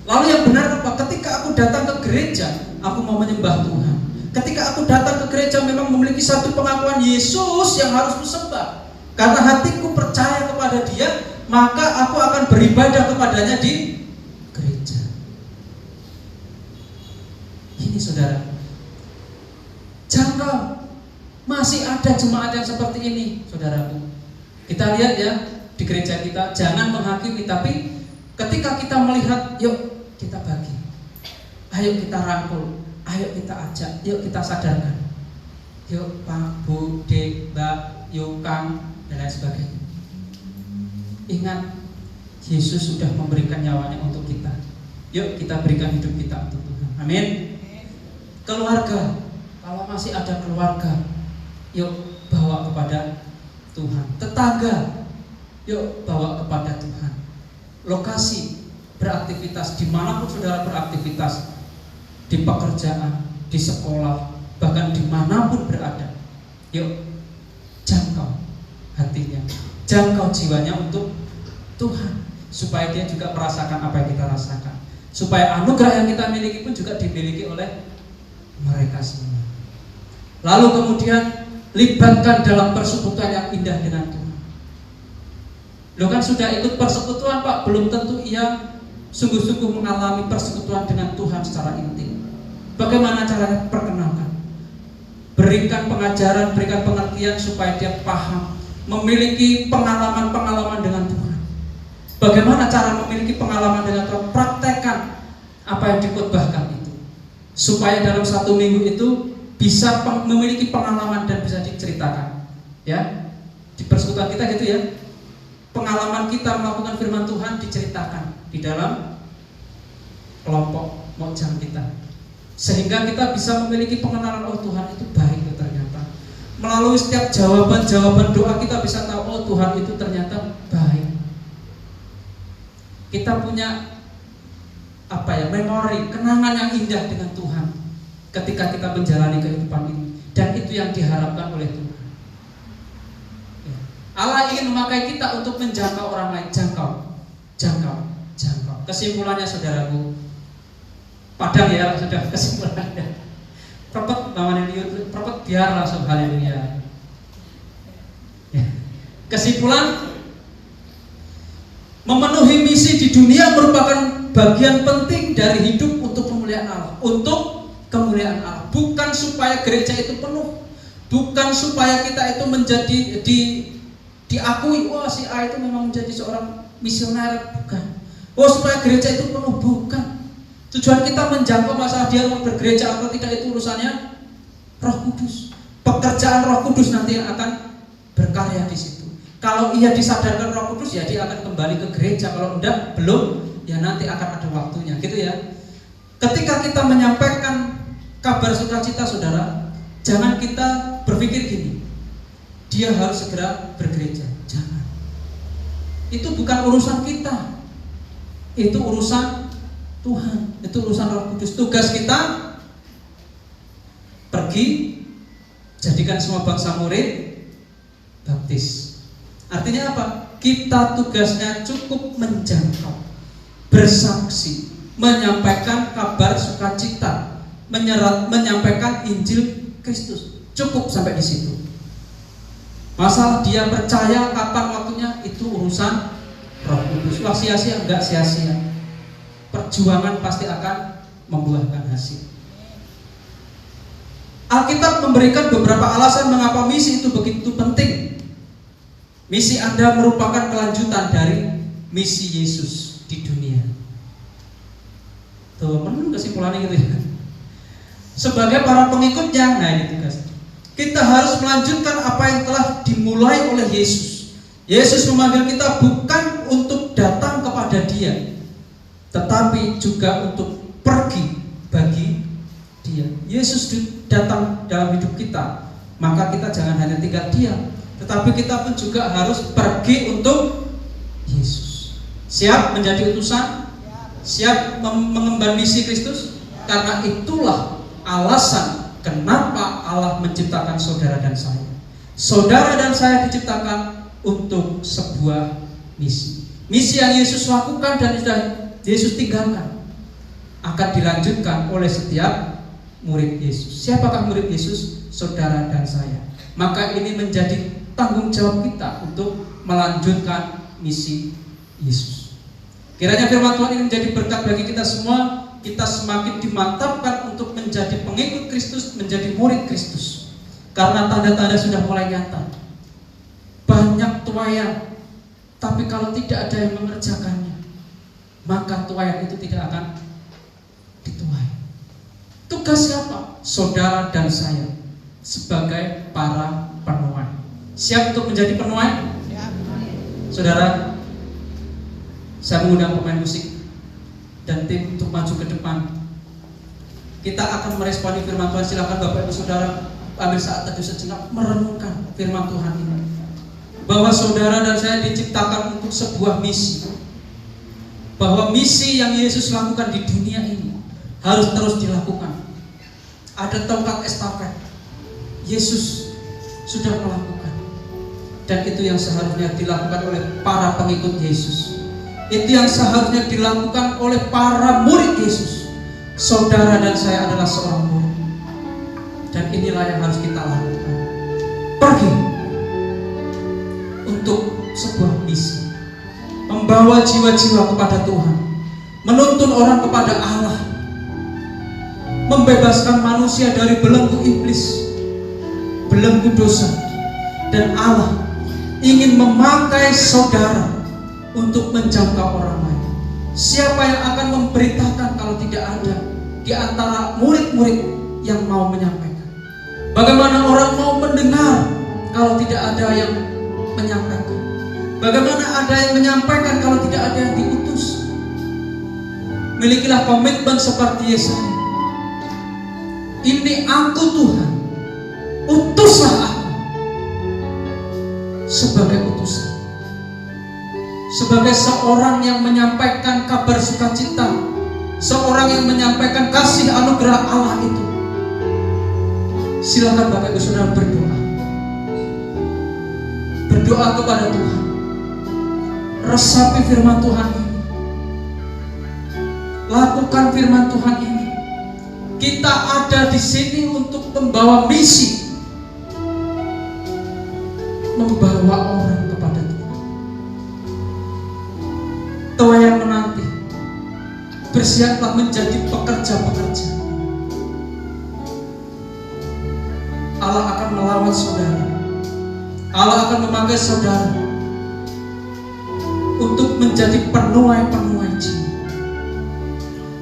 Lalu yang benar apa? Ketika aku datang ke gereja, aku mau menyembah Tuhan. Ketika aku datang ke gereja, memang memiliki satu pengakuan Yesus yang harus kusembah. Karena hatiku percaya kepada Dia, maka aku akan beribadah kepadanya di gereja. Ini saudara, jangkau. Masih ada jemaat yang seperti ini, saudaraku. Kita lihat ya di gereja kita, jangan menghakimi, tapi ketika kita melihat, yuk kita bagi, ayo kita rangkul, ayo kita ajak, yuk kita sadarkan, yuk Pak, Bu, Dek, Mbak, yuk Kang, dan lain sebagainya. Ingat, Yesus sudah memberikan nyawanya untuk kita. Yuk kita berikan hidup kita untuk Tuhan. Amin. Keluarga, kalau masih ada keluarga, yuk bawa kepada Tuhan. Tetangga, yuk bawa kepada Tuhan. Lokasi beraktivitas, dimanapun saudara beraktivitas, di pekerjaan, di sekolah, bahkan dimanapun berada, yuk jangkau hatinya, jangkau jiwanya untuk Tuhan, supaya dia juga merasakan apa yang kita rasakan, supaya anugerah yang kita miliki pun juga dimiliki oleh mereka semua. Lalu kemudian libatkan dalam persekutuan yang indah dengan Tuhan. Lo kan sudah ikut persekutuan Pak, belum tentu ia sungguh-sungguh mengalami persekutuan dengan Tuhan secara intim. Bagaimana caranya? Perkenalkan, berikan pengajaran, berikan pengertian supaya dia paham, memiliki pengalaman-pengalaman dengan Tuhan. Bagaimana cara memiliki pengalaman dengan Tuhan? Praktekkan apa yang dikhotbahkan itu, supaya dalam 1 minggu itu bisa memiliki pengalaman dan bisa diceritakan. Ya, di persekutuan kita gitu ya, pengalaman kita melakukan firman Tuhan diceritakan di dalam kelompok mojang kita, sehingga kita bisa memiliki pengenalan, oh Tuhan itu baik ya ternyata. Melalui setiap jawaban-jawaban doa kita bisa tahu, oh Tuhan itu ternyata baik. Kita punya memori, kenangan yang indah dengan Tuhan ketika kita menjalani kehidupan ini, dan itu yang diharapkan oleh Tuhan. Allah ingin memakai kita untuk menjangkau orang lain. Jangkau. Kesimpulannya saudaraku, padang ya sudah kesimpulannya. Propet namanya liut, propet biarlah sob, haleluya. Ya. Kesimpulan, memenuhi misi di dunia merupakan bagian penting dari hidup untuk kemuliaan Allah. Untuk kemuliaan Allah, bukan supaya gereja itu penuh, bukan supaya kita itu menjadi diakui, wah si A itu memang menjadi seorang misioner, bukan. Oh supaya gereja itu penuh, bukan. Tujuan kita menjangkau masalah dia mau bergereja atau tidak itu urusannya Roh Kudus. Pekerjaan Roh Kudus nanti yang akan berkarya di situ. Kalau ia disadarkan Roh Kudus, ya dia akan kembali ke gereja. Kalau enggak, belum, ya nanti akan ada waktunya, gitu ya. Ketika kita menyampaikan kabar sukacita saudara, jangan kita berpikir gini, dia harus segera bergereja. Jangan. Itu bukan urusan kita. Itu urusan Tuhan. Itu urusan Roh Kudus. Tugas kita pergi, jadikan semua bangsa murid, baptis. Artinya apa? Kita tugasnya cukup menjangkau, bersaksi, menyampaikan kabar sukacita, menyampaikan Injil Kristus. Cukup sampai di situ. Masalah dia percaya kapan waktunya, itu urusan Roh Kudus. Wah sia-sia, enggak sia-sia. Perjuangan pasti akan membuahkan hasil. Alkitab memberikan beberapa alasan mengapa misi itu begitu penting. Misi Anda merupakan kelanjutan dari misi Yesus di dunia. Tuh, kesimpulannya gitu ya. Sebagai para pengikutnya, nah ini tugas. Kita harus melanjutkan apa yang telah dimulai oleh Yesus. Yesus memanggil kita bukan untuk datang kepada Dia, tetapi juga untuk pergi bagi Dia. Yesus datang dalam hidup kita, maka kita jangan hanya tinggal diam, tetapi kita pun juga harus pergi untuk Yesus. Siap menjadi utusan? Siap mengemban misi Kristus? Karena itulah alasan kenapa Allah menciptakan saudara dan saya. Saudara dan saya diciptakan untuk sebuah misi. Misi yang Yesus lakukan dan sudah Yesus tinggalkan akan dilanjutkan oleh setiap murid Yesus. Siapakah murid Yesus? Saudara dan saya. Maka ini menjadi tanggung jawab kita untuk melanjutkan misi Yesus. Kiranya firman Tuhan ini menjadi berkat bagi kita semua. Kita semakin dimantapkan untuk menjadi pengikut Kristus, menjadi murid Kristus. Karena tanda-tanda sudah mulai nyata. Banyak tuayan, tapi kalau tidak ada yang mengerjakannya, maka tuayan itu tidak akan dituai. Tugas siapa? Saudara dan saya sebagai para penuai. Siap untuk menjadi penuai? Saudara, Saya mengundang pemain musik dan tim untuk maju ke depan. Kita akan meresponi firman Tuhan. Silakan Bapak Ibu Saudara ambil saat teduh sejenak merenungkan firman Tuhan ini. Bahwa saudara dan saya diciptakan untuk sebuah misi. Bahwa misi yang Yesus lakukan di dunia ini harus terus dilakukan. Ada tongkat estafet. Yesus sudah melakukan. Dan itu yang seharusnya dilakukan oleh para pengikut Yesus. Itu yang seharusnya dilakukan oleh para murid Yesus. Saudara dan saya adalah seorang murid. Dan inilah yang harus kita lakukan. Pergi untuk sebuah misi, membawa jiwa-jiwa kepada Tuhan, menuntun orang kepada Allah, membebaskan manusia dari belenggu iblis, belenggu dosa. Dan Allah ingin memakai saudara untuk menjangkau orang lain. Siapa yang akan memberitakan kalau tidak ada di antara murid-murid yang mau menyampaikan? Bagaimana orang mau mendengar kalau tidak ada yang menyampaikan? Bagaimana ada yang menyampaikan kalau tidak ada yang diutus? Milikilah komitmen seperti Yesaya. Ini aku Tuhan, utuslah aku sebagai utusan, sebagai seorang yang menyampaikan kabar sukacita, seorang yang menyampaikan kasih anugerah Allah itu. Silakan Bapak Ibu Saudara berdoa. Berdoa kepada Tuhan. Resapi firman Tuhan ini. Lakukan firman Tuhan ini. Kita ada di sini untuk membawa misi, membawa orang kepada Tuhan. Tua yang menanti, bersiaplah menjadi pekerja-pekerja. Allah akan melawat saudara. Allah akan memakai saudara untuk menjadi penuai-penuai jiwa,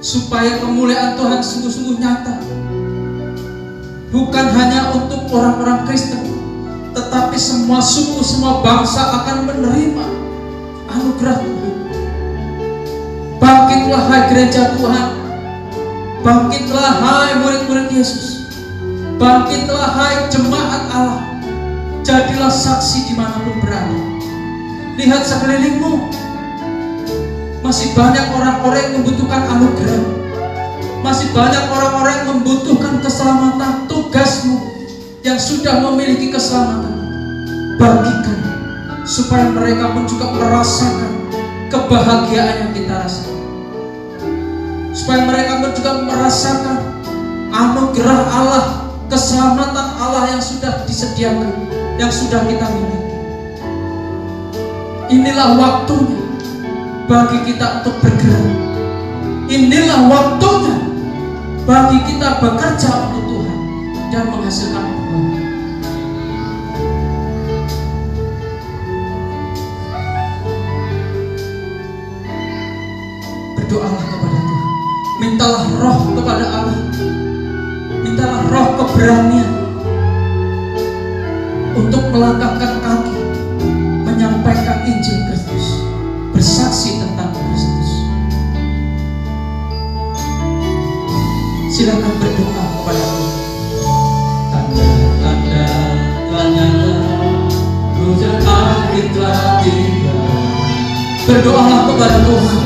supaya kemuliaan Tuhan sungguh-sungguh nyata. Bukan hanya untuk orang-orang Kristen, tetapi semua suku, semua bangsa akan menerima anugerah Tuhan. Bangkitlah hai gereja Tuhan. Bangkitlah hai murid-murid Yesus. Bangkitlah hai jemaat Allah. Jadilah saksi dimanapun berada. Lihat sekelilingmu, masih banyak orang-orang yang membutuhkan anugerah. Masih banyak orang-orang yang membutuhkan keselamatan. Tugasmu yang sudah memiliki keselamatan, bagikan supaya mereka pun juga merasakan kebahagiaan yang kita rasakan, supaya mereka pun juga merasakan anugerah Allah, keselamatan Allah yang sudah disediakan, yang sudah kita miliki. Inilah waktunya bagi kita untuk bergerak. Inilah waktunya bagi kita bekerja untuk Tuhan dan menghasilkan buah. Berdoalah kepada Tuhan. Mintalah roh kepada Allah. Mintalah roh keberanian untuk melangkahkan kaki, menyampaikan Injil Kristus, bersaksi tentang Kristus. Silakan berdoa kepada Tuhan. Tanda-tanda ternyata hujan akhir telah tiba. Berdoalah kepada Tuhan.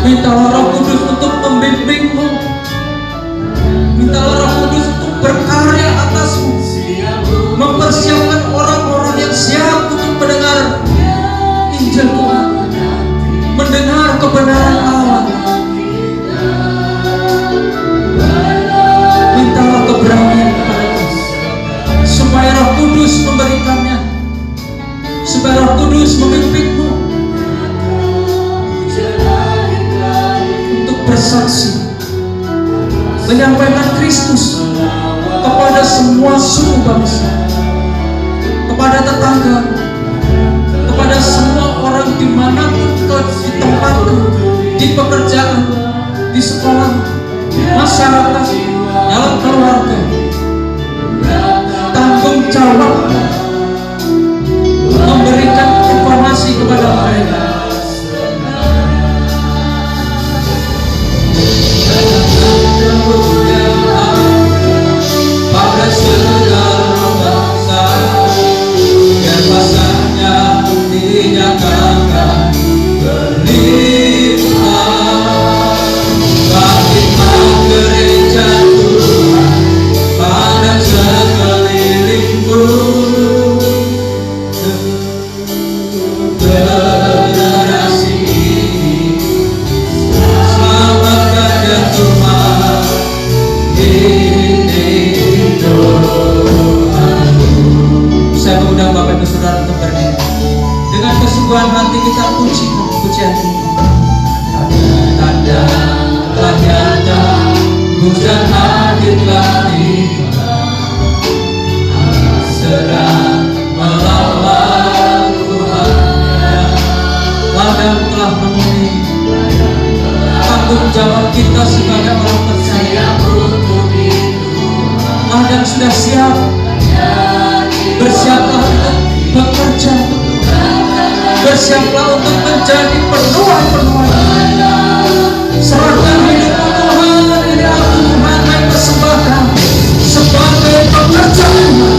Mintalah Roh Kudus untuk membimbingmu. Mintalah Roh Kudus untuk berkarya atasmu, mempersiapkan orang-orang yang siap untuk mendengar Injil Tuhan, mendengar kebenaran Allah. Mintalah keberanian kepada Tuhan, supaya Roh Kudus memberikannya, supaya Roh Kudus memimpinmu untuk bersaksi, menyampaikan Kristus kepada semua suku bangsa, kepada tetangga, kepada semua orang dimanapun kau ditempatkan, di pekerjaan, di sekolah, masyarakat, dalam keluarga. Tanggung jawab memberikan informasi kepada mereka. Pada segala bangsa yang pasarnya dinyatakan berlimpah. Bangkitlah gereja Tuhan pada sekelilingmu, generasi ini selamatkan ya Tuhan, ini doaku. Saya mengundang Bapak Ibu Saudara untuk berdiri. Dengan kesungguhan hati kita puji pujian ini. Tanda telah nyata, hujan hadirlah tiba, sedang melawan Tuhan. Ladang telah memenuhi tanggung jawab kita sebagai orang percaya. Ladang sudah siap, bersiaplah untuk bekerja, bersiaplah untuk menjadi penuai-penuai. Serahkan hidupmu Tuhan, ini aku Tuhan yang persembahkan sebagai pekerja Tuhan,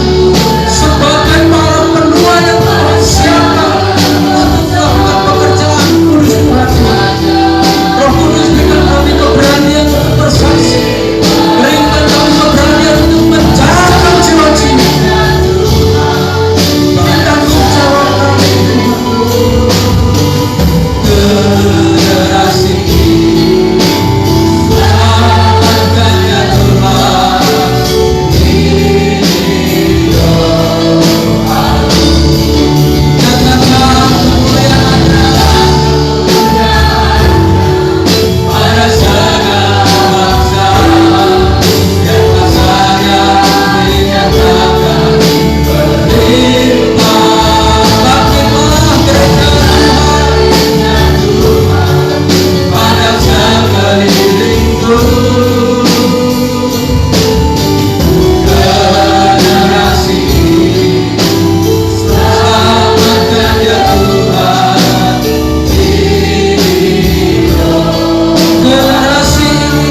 sebagai para penuai yang Tuhan siapkan untuk melakukan pekerjaan kudus Tuhan. Roh Kudus berikan kami keberanian untuk bersaksi, berikan kami keberanian untuk menjaga jiwa-jiwa. Tanggung jawab kami generasi selamatkan ya Tuhan, ini doaku. Nyatakan kemuliaan-Nya pada segala bangsa yang kuasanya dinyatakan berlimpah. Bangkitlah gereja Tuhan pada sekelilingku, generasi ini selamatkan ya Tuhan, ini generasi ini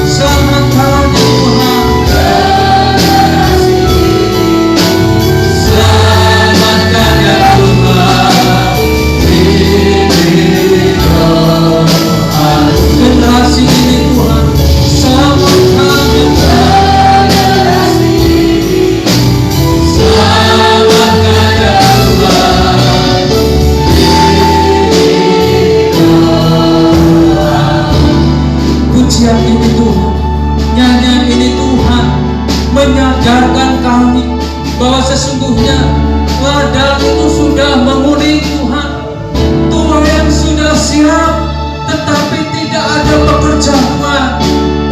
selamatkan ya Tuhan, selamatkan ya Tuhan, ini doaku. Generasi ini Tuhan, selamatkan ya Tuhan, selamatkan ya Tuhan, pujian ini Tuhan, nyanyian ini Tuhan menyadarkan kami bahwa sesungguhnya ladang itu sudah menguning Tuhan, Tuhan yang sudah siap, tetapi tidak ada pekerjaan.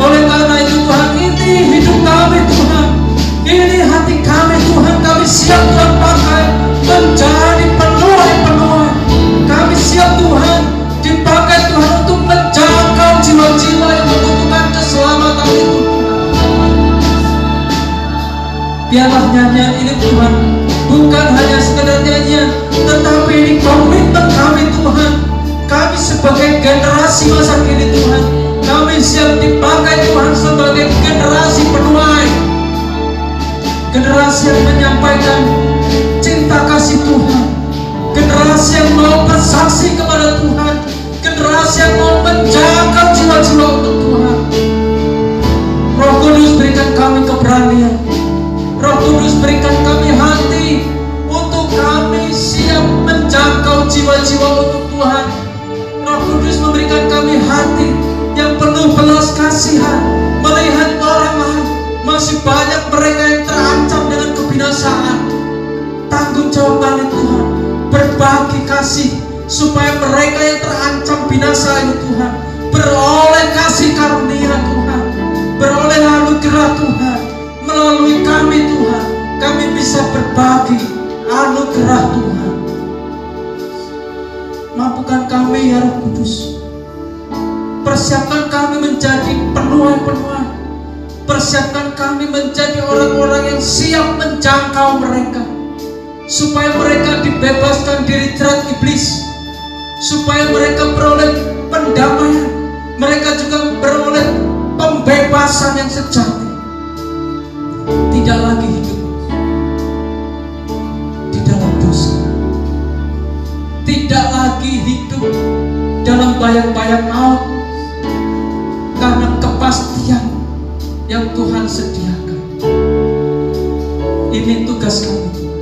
Oleh karena itu Tuhan, ini hidup kami Tuhan, ini hati kami Tuhan, kami siap Tuhan pakai menjadi penuai-penuai. Kami siap Tuhan dipakai Tuhan untuk menjangkau jiwa-jiwa yang membutuhkan keselamatan itu. Biarlah nyanyian ini Tuhan bukan hanya sekedar nyanyian, tetapi ini komitmen kami Tuhan. Kami sebagai generasi masa kini Tuhan, kami siap dipakai Tuhan sebagai generasi penuai, generasi yang menyampaikan cinta kasih Tuhan, generasi yang mau bersaksi kepada Tuhan, generasi yang mau menjaga jiwa-jiwa untuk Tuhan. Roh Kudus berikan kami keberanian, Roh Kudus berikan kami hati untuk kami siap menjangkau jiwa-jiwa untuk Tuhan. Roh Kudus memberikan kami hati yang penuh belas kasihan, melihat orang lain, masih banyak mereka yang terancam dengan kebinasaan. Tanggung jawab kami Tuhan, berbagi kasih supaya mereka yang terancam binasa ini Tuhan beroleh kasih karunia Tuhan, beroleh anugerah Tuhan. Melalui kami Tuhan, kami bisa berbagi anugerah Tuhan. Mampukan kami ya Roh Kudus, persiapkan kami menjadi penuai-penuai, persiapkan kami menjadi orang-orang yang siap menjangkau mereka, supaya mereka dibebaskan dari jerat iblis, supaya mereka beroleh pendamaian, mereka juga beroleh pembebasan yang sejati. Tidak lagi hidup di dalam dosa, tidak lagi hidup dalam bayang-bayang maut, karena kepastian yang Tuhan sediakan. Ini tugas kami, Tuhan.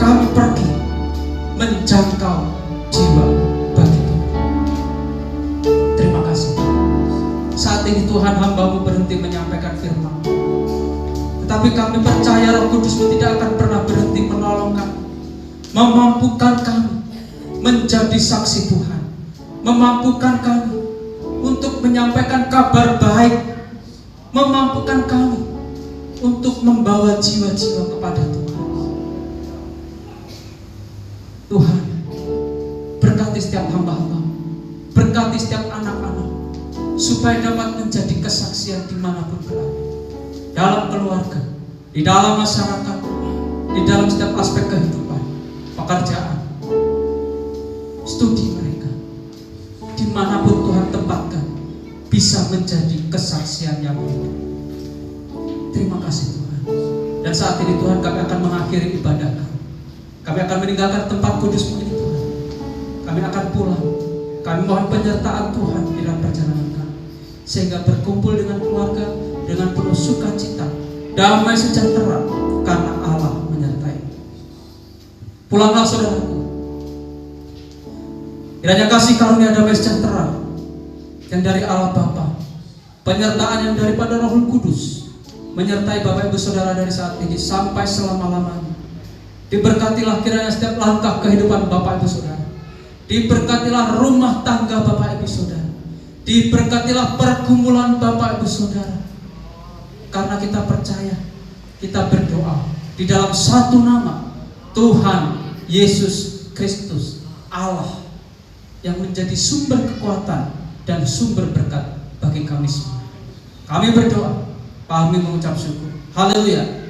Kami pergi menjangkau jiwa bagi Tuhan. Terima kasih. Saat ini Tuhan, hamba-Mu berhenti menyampaikan firman, tetapi kami percaya Roh Kudus-Mu tidak akan pernah berhenti menolong kami, memampukan kami menjadi saksi Tuhan, memampukan kami untuk menyampaikan kabar baik, memampukan kami untuk membawa jiwa-jiwa kepada Tuhan. Tuhan, berkati setiap hamba-Hamba, berkati setiap anak-anak, supaya dapat menjadi kesaksian dimanapun berada, dalam keluarga, di dalam masyarakat, di dalam setiap aspek kehidupan, pekerjaan, studi mereka, dimanapun Tuhan tempatkan, bisa menjadi kesaksian yang hidup. Terima kasih Tuhan. Dan saat ini Tuhan, kami akan mengakhiri ibadah kami. Kami akan meninggalkan tempat kudus-Mu ini Tuhan. Kami akan pulang. Kami mohon penyertaan Tuhan di dalam perjalanan kami, sehingga berkumpul dengan keluarga dengan penuh sukacita, damai sejahtera, karena Allah menyertai. Pulanglah saudaraku. Kiranya kasih karunia damai sejahtera yang dari Allah Bapa, penyertaan yang daripada Roh Kudus, menyertai Bapak Ibu Saudara dari saat ini sampai selama-lamanya. Diberkatilah kiranya setiap langkah kehidupan Bapak Ibu Saudara. Diberkatilah rumah tangga Bapak Ibu Saudara. Diberkatilah pergumulan Bapak Ibu Saudara. Karena kita percaya, kita berdoa di dalam satu nama, Tuhan Yesus Kristus, Allah yang menjadi sumber kekuatan dan sumber berkat bagi kami semua. Kami berdoa, kami mengucap syukur. Haleluya.